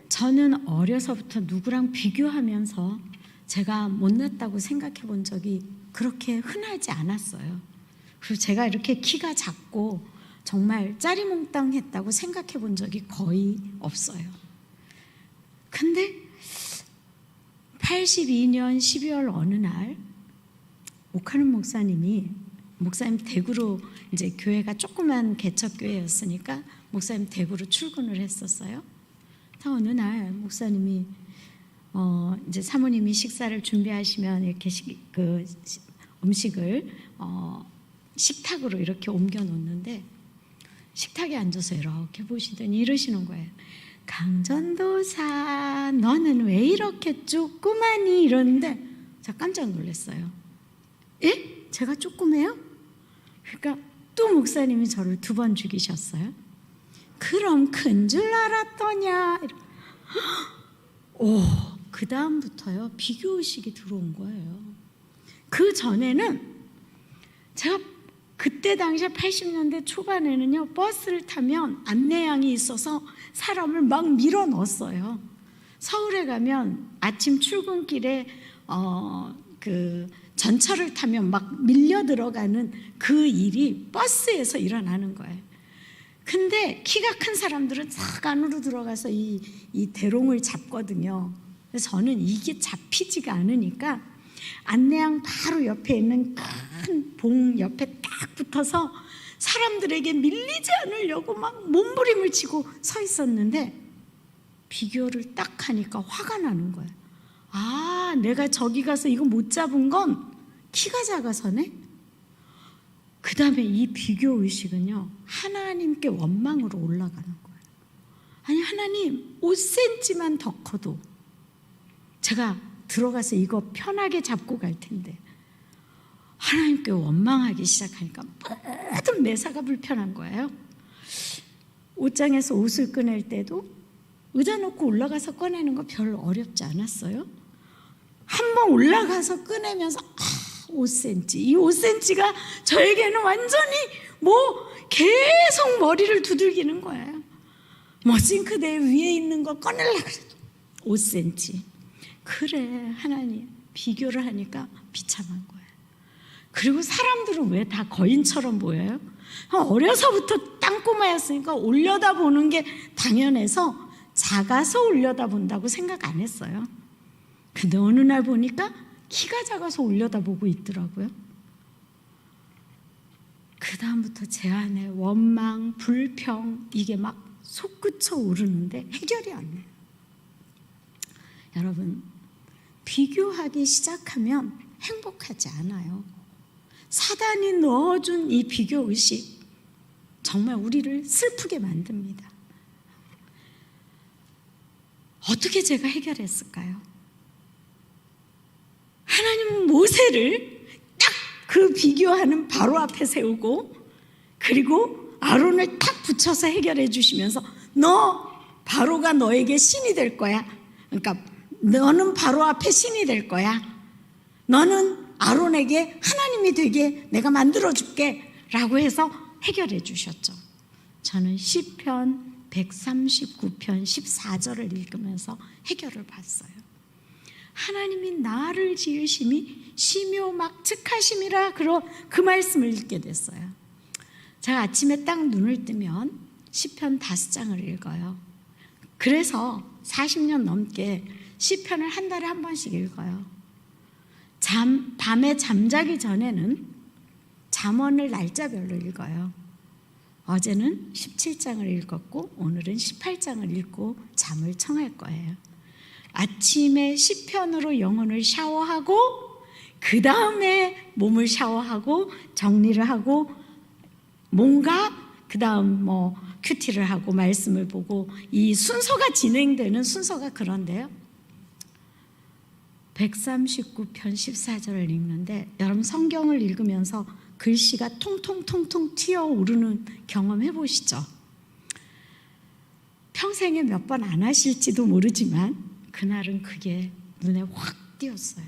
저는 어려서부터 누구랑 비교하면서 제가 못났다고 생각해 본 적이 그렇게 흔하지 않았어요. 그리고 제가 이렇게 키가 작고 정말 짜리몽땅했다고 생각해 본 적이 거의 없어요. 근데 82년 12월 어느 날 옥하는 목사님 댁으로, 이제 교회가 조그만 개척교회였으니까 목사님 댁으로 출근을 했었어요. 어느 날 목사님이 이제 사모님이 식사를 준비하시면 이렇게 음식을 식탁으로 이렇게 옮겨 놓는데, 식탁에 앉아서 이렇게 보시더니 이러시는 거예요. 강전도사, 너는 왜 이렇게 조그마니? 이러는데 제가 깜짝 놀랐어요. 예? 제가 조그매요? 그러니까 또 목사님이 저를 2번 죽이셨어요. 그럼 큰 줄 알았더냐? 그 다음부터요, 비교의식이 들어온 거예요. 그 전에는 제가 그때 당시에 80년대 초반에는요, 버스를 타면 안내양이 있어서 사람을 막 밀어 넣었어요. 서울에 가면 아침 출근길에 그 전철을 타면 막 밀려 들어가는 그 일이 버스에서 일어나는 거예요. 근데 키가 큰 사람들은 싹 안으로 들어가서 이 대롱을 잡거든요. 그래서 저는 이게 잡히지가 않으니까 안내양 바로 옆에 있는 큰 봉 옆에 딱 붙어서 사람들에게 밀리지 않으려고 막 몸부림을 치고 서 있었는데, 비교를 딱 하니까 화가 나는 거예요. 아, 내가 저기 가서 이거 못 잡은 건 키가 작아서네? 그 다음에 이 비교의식은요, 하나님께 원망으로 올라가는 거예요. 아니, 하나님 5cm만 더 커도 제가 들어가서 이거 편하게 잡고 갈 텐데, 하나님께 원망하기 시작하니까 모든 매사가 불편한 거예요. 옷장에서 옷을 꺼낼 때도 의자 놓고 올라가서 꺼내는 거 별로 어렵지 않았어요. 한번 올라가서 꺼내면서 5cm, 이 5cm가 저에게는 완전히 계속 머리를 두들기는 거예요. 싱크대 위에 있는 거 꺼내려고 해도 5cm. 그래, 하나님, 비교를 하니까 비참한 거예요. 그리고 사람들은 왜 다 거인처럼 보여요? 어려서부터 땅꼬마였으니까 올려다보는 게 당연해서 작아서 올려다본다고 생각 안 했어요. 근데 어느 날 보니까 키가 작아서 올려다보고 있더라고요. 그 다음부터 제 안에 원망, 불평, 이게 막 솟구쳐 오르는데 해결이 안 돼요. 여러분, 비교하기 시작하면 행복하지 않아요. 사단이 넣어준 이 비교의식, 정말 우리를 슬프게 만듭니다. 어떻게 제가 해결했을까요? 하나님은 모세를 딱 그 비교하는 바로 앞에 세우고, 그리고 아론을 딱 붙여서 해결해 주시면서, 너 바로가 너에게 신이 될 거야. 그러니까 너는 바로 앞에 신이 될 거야. 너는 아론에게 하나님이 되게 내가 만들어줄게 라고 해서 해결해 주셨죠. 저는 시편 139편 14절을 읽으면서 해결을 봤어요. 하나님이 나를 지으심이 심요막측하심이라 그 말씀을 읽게 됐어요. 제가 아침에 딱 눈을 뜨면 시편 5장을 읽어요. 그래서 40년 넘게 시편을 한 달에 한 번씩 읽어요. 밤에 잠자기 전에는 잠언을 날짜별로 읽어요. 어제는 17장을 읽었고 오늘은 18장을 읽고 잠을 청할 거예요. 아침에 시편으로 영혼을 샤워하고 그 다음에 몸을 샤워하고 정리를 하고 뭔가 그 다음 큐티를 하고 말씀을 보고 이 순서가 진행되는 순서가 그런데요. 139편 14절을 읽는데 여러분 성경을 읽으면서 글씨가 통통통통 튀어오르는 경험 해보시죠. 평생에 몇 번 안 하실지도 모르지만 그날은 그게 눈에 확 띄었어요.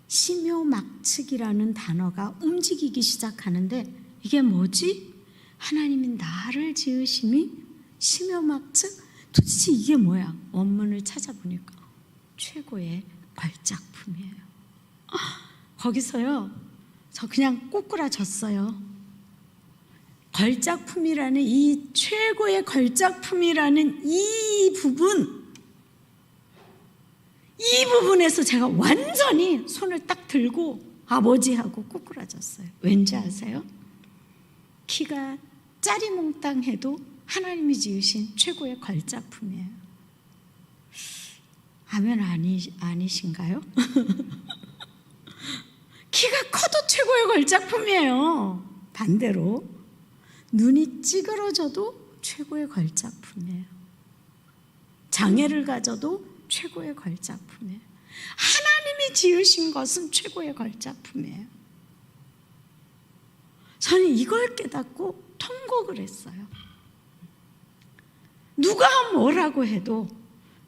심요막측이라는 단어가 움직이기 시작하는데 이게 뭐지? 하나님이 나를 지으심이 심요막측? 도대체 이게 뭐야? 원문을 찾아보니까 최고의 걸작품이에요. 거기서요 저 그냥 꼬꾸라졌어요. 걸작품이라는 이 최고의 걸작품이라는 이 부분에서 제가 완전히 손을 딱 들고 아버지하고 꼬꾸라졌어요. 왠지 아세요? 키가 짜리몽땅해도 하나님이 지으신 최고의 걸작품이에요. 아멘 아니신가요? 키가 커도 최고의 걸작품이에요. 반대로 눈이 찌그러져도 최고의 걸작품이에요. 장애를 가져도 최고의 걸작품이에요. 하나님이 지으신 것은 최고의 걸작품이에요. 저는 이걸 깨닫고 통곡을 했어요. 누가 뭐라고 해도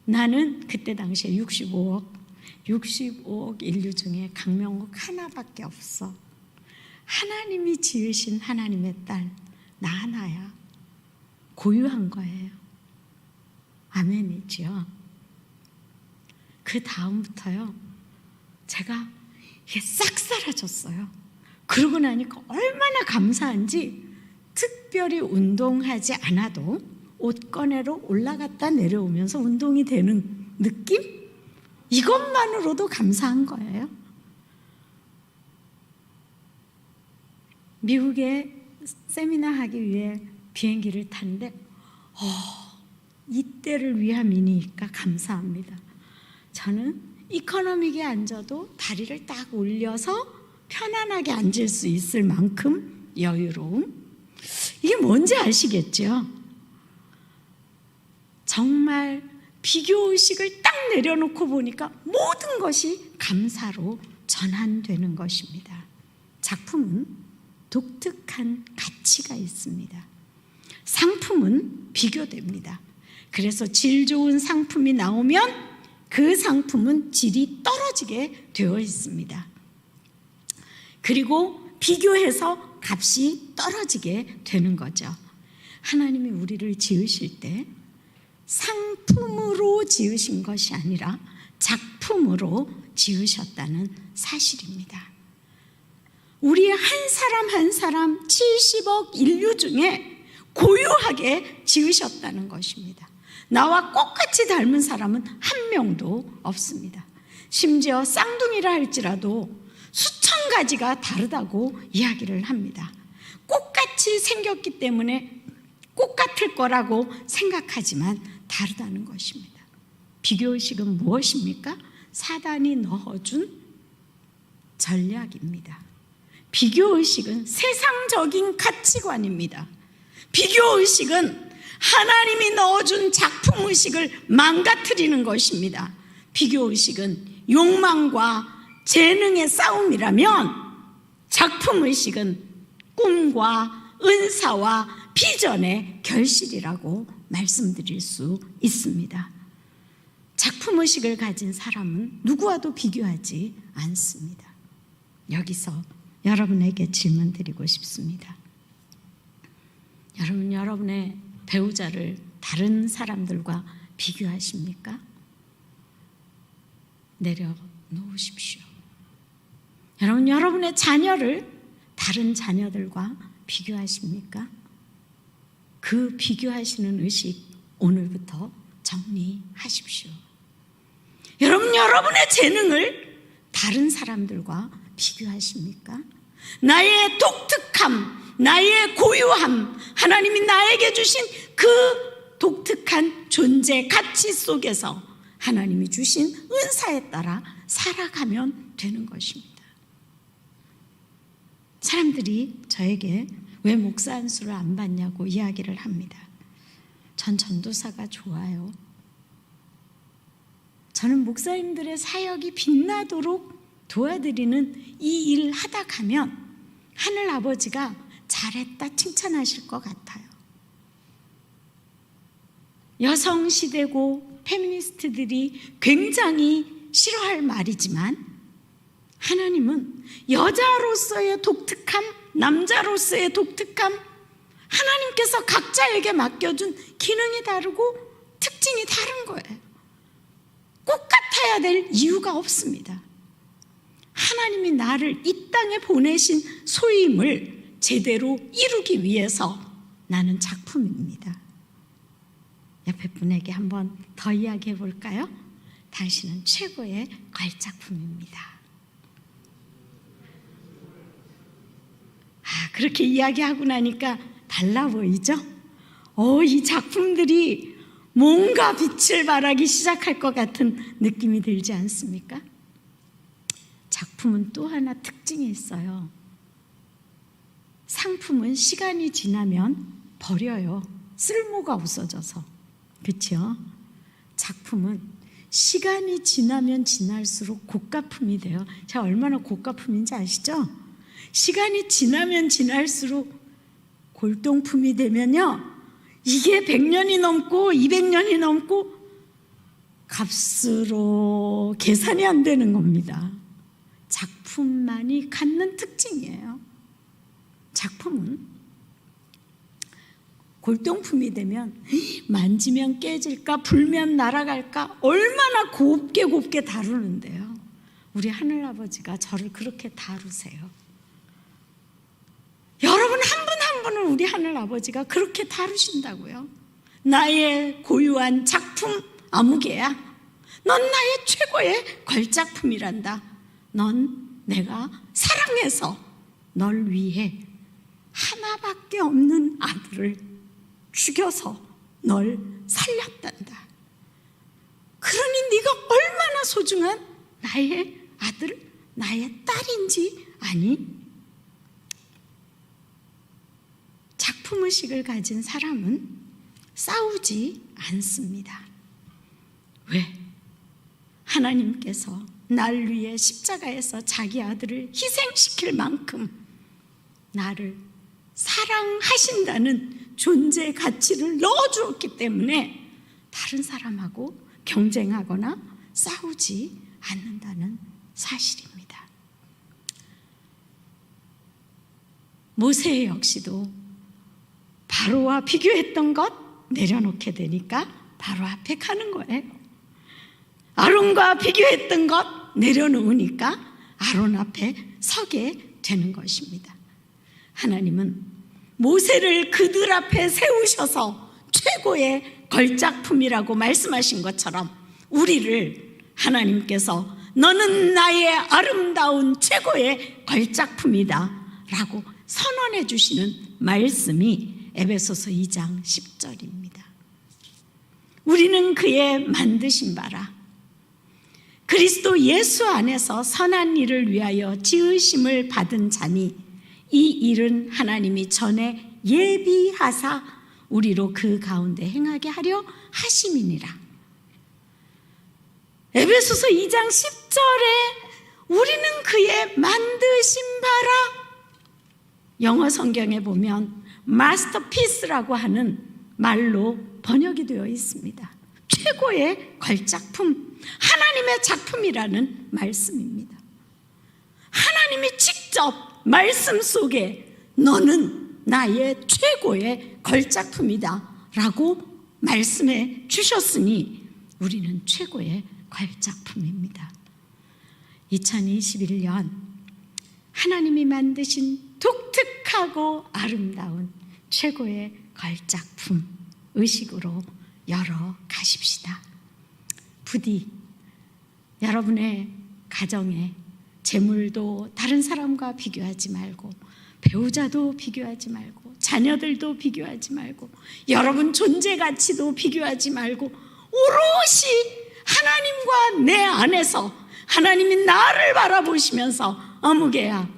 나는 그때 당시에 65억 인류 중에 강명옥 하나밖에 없어. 하나님이 지으신 하나님의 딸 나 하나야. 고유한 거예요. 아멘이죠. 그 다음부터요 제가 이게 싹 사라졌어요. 그러고 나니까 얼마나 감사한지 특별히 운동하지 않아도 옷 꺼내러 올라갔다 내려오면서 운동이 되는 느낌? 이것만으로도 감사한 거예요. 미국에 세미나 하기 위해 비행기를 탔는데 이때를 위함이니까 감사합니다. 저는 이코노믹에 앉아도 다리를 딱 올려서 편안하게 앉을 수 있을 만큼 여유로움. 이게 뭔지 아시겠죠? 정말 비교의식을 딱 내려놓고 보니까 모든 것이 감사로 전환되는 것입니다. 작품은 독특한 가치가 있습니다. 상품은 비교됩니다. 그래서 질 좋은 상품이 나오면 그 상품은 질이 떨어지게 되어 있습니다. 그리고 비교해서 값이 떨어지게 되는 거죠. 하나님이 우리를 지으실 때 상품으로 지으신 것이 아니라 작품으로 지으셨다는 사실입니다. 우리 한 사람 한 사람 70억 인류 중에 고유하게 지으셨다는 것입니다. 나와 똑같이 닮은 사람은 한 명도 없습니다. 심지어 쌍둥이라 할지라도 수천 가지가 다르다고 이야기를 합니다. 똑같이 생겼기 때문에 똑같을 거라고 생각하지만 다르다는 것입니다. 비교의식은 무엇입니까? 사단이 넣어준 전략입니다. 비교의식은 세상적인 가치관입니다. 비교의식은 하나님이 넣어준 작품의식을 망가뜨리는 것입니다. 비교의식은 욕망과 재능의 싸움이라면 작품의식은 꿈과 은사와 비전의 결실이라고 말씀드릴 수 있습니다. 작품의식을 가진 사람은 누구와도 비교하지 않습니다. 여기서 여러분에게 질문 드리고 싶습니다. 여러분, 여러분의 배우자를 다른 사람들과 비교하십니까? 내려놓으십시오. 여러분, 여러분의 자녀를 다른 자녀들과 비교하십니까? 그 비교하시는 의식 오늘부터 정리하십시오. 여러분, 여러분의 재능을 다른 사람들과 비교하십니까? 나의 독특함, 나의 고유함, 하나님이 나에게 주신 그 독특한 존재 가치 속에서 하나님이 주신 은사에 따라 살아가면 되는 것입니다. 사람들이 저에게 왜 목사 안수를 안 받냐고 이야기를 합니다. 전 전도사가 좋아요. 저는 목사님들의 사역이 빛나도록 도와드리는 이 일 하다 가면 하늘 아버지가 잘했다 칭찬하실 것 같아요. 여성시대고 페미니스트들이 굉장히 싫어할 말이지만 하나님은 여자로서의 독특함, 남자로서의 독특함, 하나님께서 각자에게 맡겨준 기능이 다르고 특징이 다른 거예요. 꼭 같아야 될 이유가 없습니다. 하나님이 나를 이 땅에 보내신 소임을 제대로 이루기 위해서 나는 작품입니다. 옆에 분에게 한번 더 이야기해 볼까요? 당신은 최고의 걸작품입니다. 그렇게 이야기하고 나니까 달라 보이죠? 이 작품들이 뭔가 빛을 발하기 시작할 것 같은 느낌이 들지 않습니까? 작품은 또 하나 특징이 있어요. 상품은 시간이 지나면 버려요. 쓸모가 없어져서. 그렇죠? 작품은 시간이 지나면 지날수록 고가품이 돼요. 제가 얼마나 고가품인지 아시죠? 시간이 지나면 지날수록 골동품이 되면요, 이게 100년이 넘고 200년이 넘고 값으로 계산이 안 되는 겁니다. 작품만이 갖는 특징이에요. 작품은 골동품이 되면 만지면 깨질까, 불면 날아갈까 얼마나 곱게 다루는데요. 우리 하늘아버지가 저를 그렇게 다루세요. 여러분 한 분 한 분을 우리 하늘아버지가 그렇게 다루신다고요. 나의 고유한 작품 아무개야. 넌 나의 최고의 걸작품이란다. 넌 내가 사랑해서 널 위해 하나밖에 없는 아들을 죽여서 널 살렸단다. 그러니 네가 얼마나 소중한 나의 아들, 나의 딸인지 아니? 작품의식을 가진 사람은 싸우지 않습니다. 왜? 하나님께서 날 위해 십자가에서 자기 아들을 희생시킬 만큼 나를 사랑하신다는 존재 가치를 넣어주었기 때문에 다른 사람하고 경쟁하거나 싸우지 않는다는 사실입니다. 모세 역시도 바로와 비교했던 것 내려놓게 되니까 바로 앞에 가는 거예요. 아론과 비교했던 것 내려놓으니까 아론 앞에 서게 되는 것입니다. 하나님은 모세를 그들 앞에 세우셔서 최고의 걸작품이라고 말씀하신 것처럼 우리를 하나님께서 너는 나의 아름다운 최고의 걸작품이다 라고 선언해 주시는 말씀이 에베소서 2장 10절입니다. 우리는 그의 만드신 바라 그리스도 예수 안에서 선한 일을 위하여 지으심을 받은 자니 이 일은 하나님이 전에 예비하사 우리로 그 가운데 행하게 하려 하심이니라. 에베소서 2장 10절에 우리는 그의 만드신 바라, 영어 성경에 보면 마스터피스라고 하는 말로 번역이 되어 있습니다. 최고의 걸작품, 하나님의 작품이라는 말씀입니다. 하나님이 직접 말씀 속에 너는 나의 최고의 걸작품이다 라고 말씀해 주셨으니 우리는 최고의 걸작품입니다. 2021년 하나님이 만드신 독특하고 아름다운 최고의 걸작품 의식으로 열어가십시다. 부디 여러분의 가정에 재물도 다른 사람과 비교하지 말고, 배우자도 비교하지 말고, 자녀들도 비교하지 말고, 여러분 존재 가치도 비교하지 말고, 오롯이 하나님과 내 안에서 하나님이 나를 바라보시면서 어묵애야,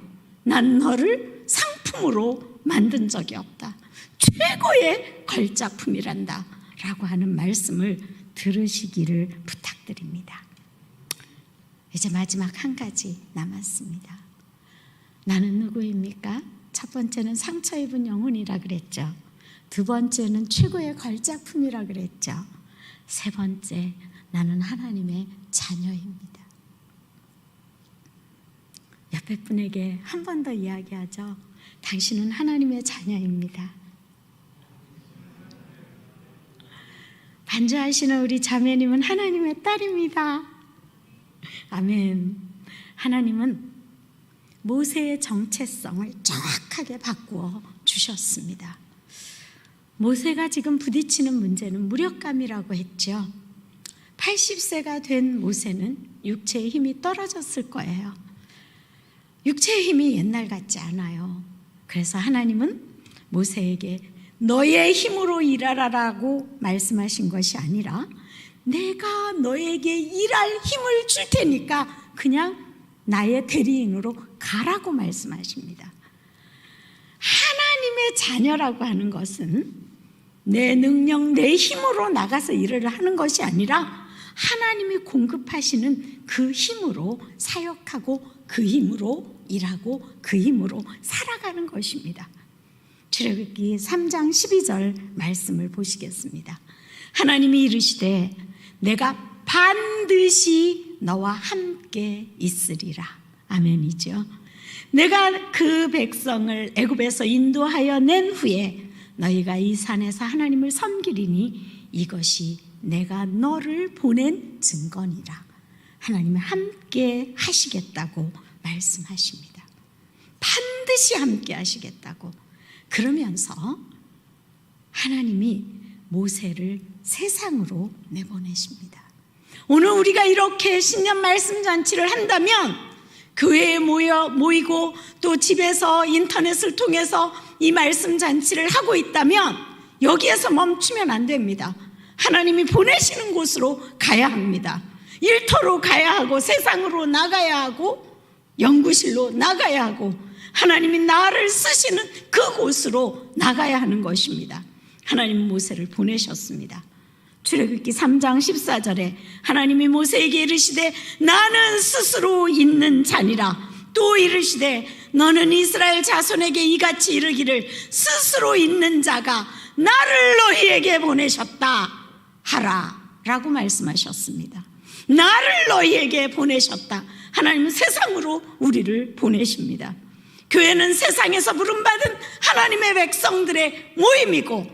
난 너를 상품으로 만든 적이 없다, 최고의 걸작품이란다 라고 하는 말씀을 들으시기를 부탁드립니다. 이제 마지막 한 가지 남았습니다. 나는 누구입니까? 첫 번째는 상처 입은 영혼이라 그랬죠. 두 번째는 최고의 걸작품이라 그랬죠. 세 번째, 나는 하나님의 자녀입니다. 옆에 분에게 한 번 더 이야기하죠. 당신은 하나님의 자녀입니다. 반주하시는 우리 자매님은 하나님의 딸입니다. 아멘. 하나님은 모세의 정체성을 정확하게 바꾸어 주셨습니다. 모세가 지금 부딪히는 문제는 무력감이라고 했죠. 80세가 된 모세는 육체의 힘이 떨어졌을 거예요. 육체의 힘이 옛날 같지 않아요. 그래서 하나님은 모세에게 너의 힘으로 일하라라고 말씀하신 것이 아니라 내가 너에게 일할 힘을 줄 테니까 그냥 나의 대리인으로 가라고 말씀하십니다. 하나님의 자녀라고 하는 것은 내 능력, 내 힘으로 나가서 일을 하는 것이 아니라 하나님이 공급하시는 그 힘으로 사역하고 그 힘으로 일하고 그 힘으로 살아가는 것입니다. 출애굽기 3장 12절 말씀을 보시겠습니다. 하나님이 이르시되 내가 반드시 너와 함께 있으리라. 아멘이죠. 내가 그 백성을 애굽에서 인도하여 낸 후에 너희가 이 산에서 하나님을 섬기리니 이것이 내가 너를 보낸 증거니라. 하나님이 함께 하시겠다고 말씀하십니다. 반드시 함께 하시겠다고. 그러면서 하나님이 모세를 세상으로 내보내십니다. 오늘 우리가 이렇게 신년 말씀 잔치를 한다면 교회에 모이고 또 집에서 인터넷을 통해서 이 말씀 잔치를 하고 있다면 여기에서 멈추면 안 됩니다. 하나님이 보내시는 곳으로 가야 합니다. 일터로 가야 하고 세상으로 나가야 하고 연구실로 나가야 하고 하나님이 나를 쓰시는 그곳으로 나가야 하는 것입니다. 하나님은 모세를 보내셨습니다. 출애굽기 3장 14절에 하나님이 모세에게 이르시되 나는 스스로 있는 자니라. 또 이르시되 너는 이스라엘 자손에게 이같이 이르기를 스스로 있는 자가 나를 너희에게 보내셨다 하라 라고 말씀하셨습니다. 나를 너희에게 보내셨다. 하나님은 세상으로 우리를 보내십니다. 교회는 세상에서 부름받은 하나님의 백성들의 모임이고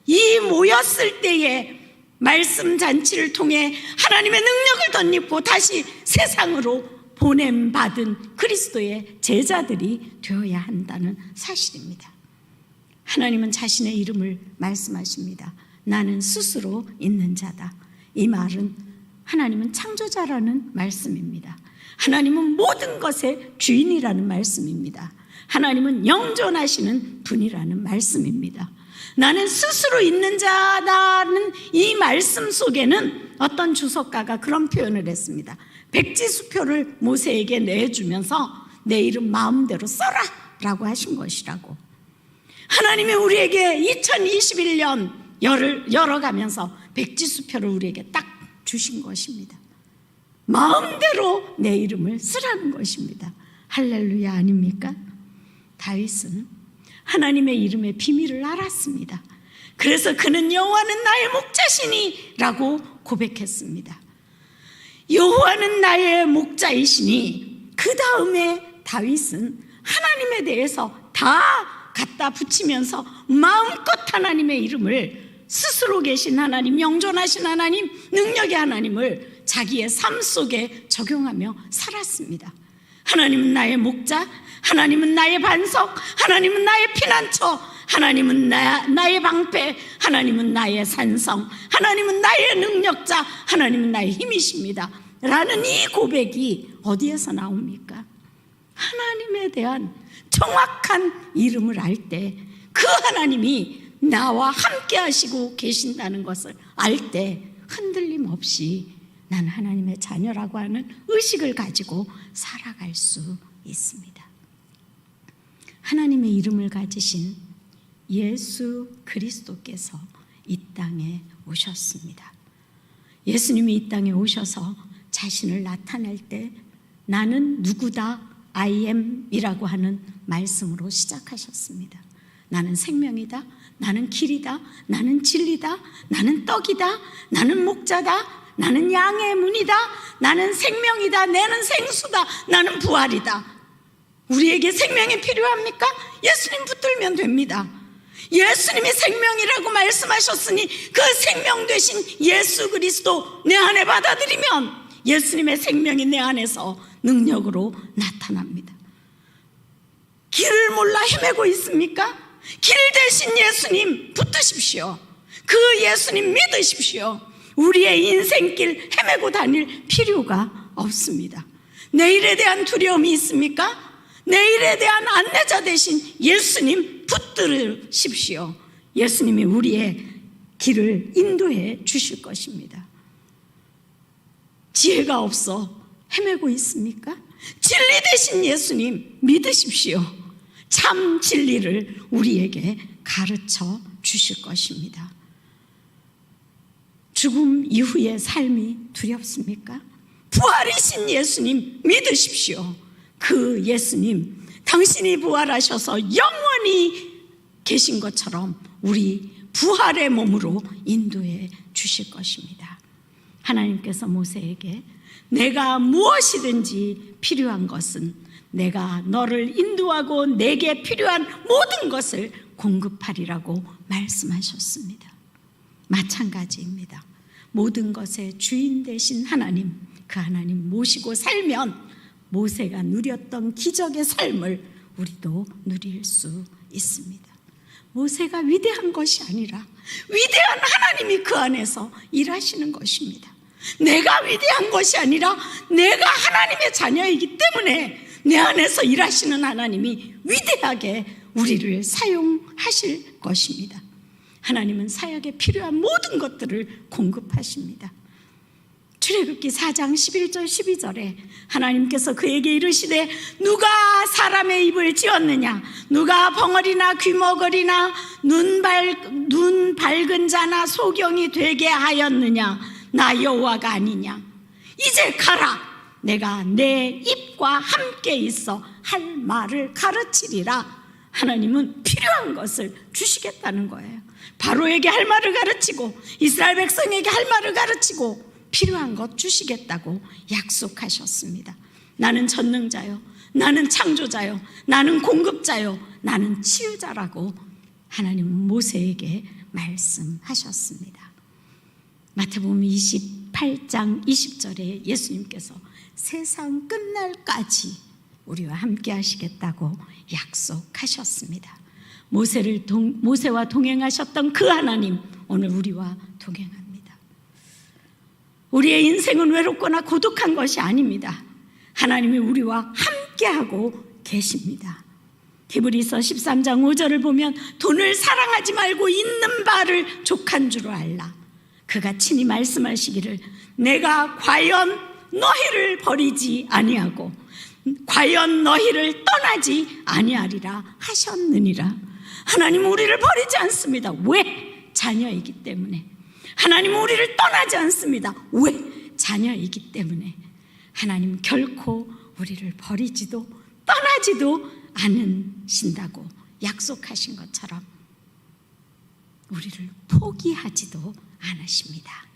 이 모였을 때에 말씀 잔치를 통해 하나님의 능력을 덧입고 다시 세상으로 보냄받은 그리스도의 제자들이 되어야 한다는 사실입니다. 하나님은 자신의 이름을 말씀하십니다. 나는 스스로 있는 자다. 이 말은 하나님은 창조자라는 말씀입니다. 하나님은 모든 것의 주인이라는 말씀입니다. 하나님은 영존하시는 분이라는 말씀입니다. 나는 스스로 있는 자다는 이 말씀 속에는 어떤 주석가가 그런 표현을 했습니다. 백지수표를 모세에게 내주면서 내 이름 마음대로 써라 라고 하신 것이라고. 하나님이 우리에게 2021년 열어가면서 백지수표를 우리에게 딱 주신 것입니다. 마음대로 내 이름을 쓰라는 것입니다. 할렐루야 아닙니까? 다윗은 하나님의 이름의 비밀을 알았습니다. 그래서 그는 여호와는 나의 목자시니 라고 고백했습니다. 여호와는 나의 목자이시니 그 다음에 다윗은 하나님에 대해서 다 갖다 붙이면서 마음껏 하나님의 이름을 스스로 계신 하나님, 영존하신 하나님, 능력의 하나님을 자기의 삶 속에 적용하며 살았습니다. 하나님은 나의 목자, 하나님은 나의 반석, 하나님은 나의 피난처, 하나님은 나의 방패, 하나님은 나의 산성, 하나님은 나의 능력자, 하나님은 나의 힘이십니다 라는 이 고백이 어디에서 나옵니까? 하나님에 대한 정확한 이름을 알 때, 그 하나님이 나와 함께 하시고 계신다는 것을 알 때 흔들림 없이 난 하나님의 자녀라고 하는 의식을 가지고 살아갈 수 있습니다. 하나님의 이름을 가지신 예수 그리스도께서 이 땅에 오셨습니다. 예수님이 이 땅에 오셔서 자신을 나타낼 때 나는 누구다, I am 이라고 하는 말씀으로 시작하셨습니다. 나는 생명이다, 나는 길이다, 나는 진리다, 나는 떡이다, 나는 목자다, 나는 양의 문이다, 나는 생명이다, 나는 생수다, 나는 부활이다. 우리에게 생명이 필요합니까? 예수님 붙들면 됩니다. 예수님이 생명이라고 말씀하셨으니 그 생명 되신 예수 그리스도 내 안에 받아들이면 예수님의 생명이 내 안에서 능력으로 나타납니다. 길을 몰라 헤매고 있습니까? 길 대신 예수님 붙드십시오. 그 예수님 믿으십시오. 우리의 인생길 헤매고 다닐 필요가 없습니다. 내일에 대한 두려움이 있습니까? 내일에 대한 안내자 되신 예수님 붙들으십시오. 예수님이 우리의 길을 인도해 주실 것입니다. 지혜가 없어 헤매고 있습니까? 진리 되신 예수님 믿으십시오. 참 진리를 우리에게 가르쳐 주실 것입니다. 죽음 이후의 삶이 두렵습니까? 부활이신 예수님 믿으십시오. 그 예수님, 당신이 부활하셔서 영원히 계신 것처럼 우리 부활의 몸으로 인도해 주실 것입니다. 하나님께서 모세에게 내가 무엇이든지 필요한 것은 내가 너를 인도하고 내게 필요한 모든 것을 공급하리라고 말씀하셨습니다. 마찬가지입니다. 모든 것의 주인 되신 하나님, 그 하나님 모시고 살면 모세가 누렸던 기적의 삶을 우리도 누릴 수 있습니다. 모세가 위대한 것이 아니라 위대한 하나님이 그 안에서 일하시는 것입니다. 내가 위대한 것이 아니라 내가 하나님의 자녀이기 때문에 내 안에서 일하시는 하나님이 위대하게 우리를 사용하실 것입니다. 하나님은 사역에 필요한 모든 것들을 공급하십니다. 출애굽기 4장 11절 12절에 하나님께서 그에게 이르시되 누가 사람의 입을 지었느냐, 누가 벙어리나 귀머거리나 눈 밝은 자나 소경이 되게 하였느냐, 나 여호와가 아니냐. 이제 가라, 내가 내 입과 함께 있어 할 말을 가르치리라. 하나님은 필요한 것을 주시겠다는 거예요. 바로에게 할 말을 가르치고 이스라엘 백성에게 할 말을 가르치고 필요한 것 주시겠다고 약속하셨습니다. 나는 전능자요, 나는 창조자요, 나는 공급자요, 나는 치유자라고 하나님은 모세에게 말씀하셨습니다. 마태복음 28장 20절에 예수님께서 세상 끝날까지 우리와 함께 하시겠다고 약속하셨습니다. 모세와 동행하셨던 그 하나님 오늘 우리와 동행합니다. 우리의 인생은 외롭거나 고독한 것이 아닙니다. 하나님이 우리와 함께하고 계십니다. 히브리서 13장 5절을 보면 돈을 사랑하지 말고 있는 바를 족한 줄 알라. 그가 친히 말씀하시기를 내가 과연 너희를 버리지 아니하고 과연 너희를 떠나지 아니하리라 하셨느니라. 하나님은 우리를 버리지 않습니다. 왜? 자녀이기 때문에. 하나님은 우리를 떠나지 않습니다. 왜? 자녀이기 때문에. 하나님 결코 우리를 버리지도 떠나지도 않으신다고 약속하신 것처럼 우리를 포기하지도 않으십니다.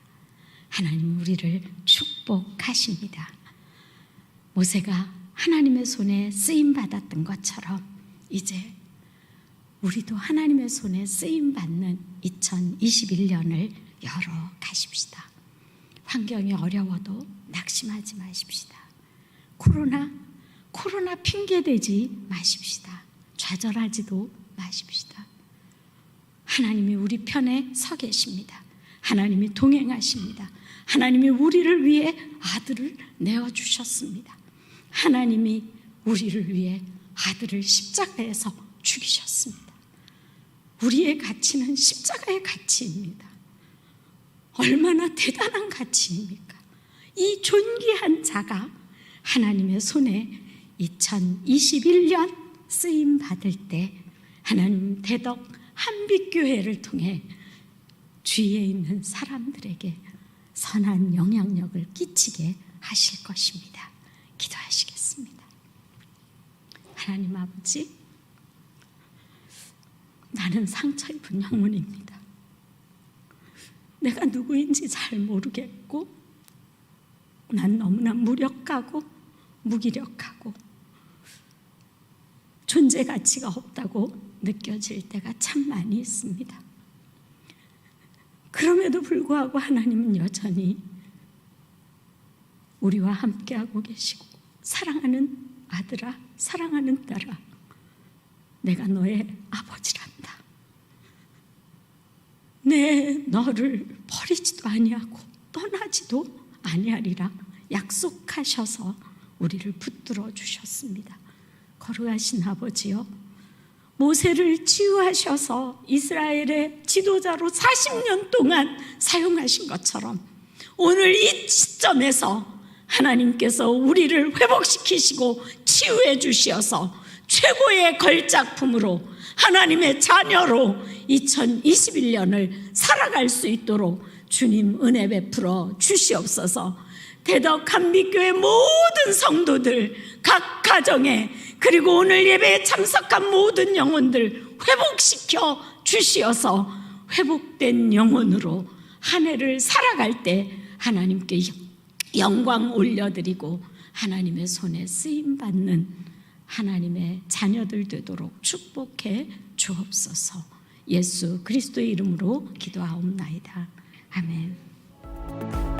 하나님 우리를 축복하십니다. 모세가 하나님의 손에 쓰임받았던 것처럼 이제 우리도 하나님의 손에 쓰임받는 2021년을 열어 가십시다. 환경이 어려워도 낙심하지 마십시다. 코로나 핑계대지 마십시다. 좌절하지도 마십시다. 하나님이 우리 편에 서 계십니다. 하나님이 동행하십니다. 하나님이 우리를 위해 아들을 내어주셨습니다. 하나님이 우리를 위해 아들을 십자가에서 죽이셨습니다. 우리의 가치는 십자가의 가치입니다. 얼마나 대단한 가치입니까? 이 존귀한 자가 하나님의 손에 2021년 쓰임 받을 때 하나님 대덕 한빛교회를 통해 주위에 있는 사람들에게 선한 영향력을 끼치게 하실 것입니다. 기도하시겠습니다. 하나님 아버지, 나는 상처 입은 영혼입니다. 내가 누구인지 잘 모르겠고 난 너무나 무력하고 무기력하고 존재 가치가 없다고 느껴질 때가 참 많이 있습니다. 그럼에도 불구하고 하나님은 여전히 우리와 함께하고 계시고, 사랑하는 아들아, 사랑하는 딸아, 내가 너의 아버지란다. 내 너를 버리지도 아니하고 떠나지도 아니하리라 약속하셔서 우리를 붙들어 주셨습니다. 거룩하신 아버지여, 모세를 치유하셔서 이스라엘의 지도자로 40년 동안 사용하신 것처럼 오늘 이 시점에서 하나님께서 우리를 회복시키시고 치유해 주시어서 최고의 걸작품으로 하나님의 자녀로 2021년을 살아갈 수 있도록 주님 은혜 베풀어 주시옵소서. 대덕 한빛교회 모든 성도들, 각 가정에, 그리고 오늘 예배에 참석한 모든 영혼들 회복시켜 주시어서 회복된 영혼으로 한 해를 살아갈 때 하나님께 영광 올려드리고 하나님의 손에 쓰임받는 하나님의 자녀들 되도록 축복해 주옵소서. 예수 그리스도의 이름으로 기도하옵나이다. 아멘.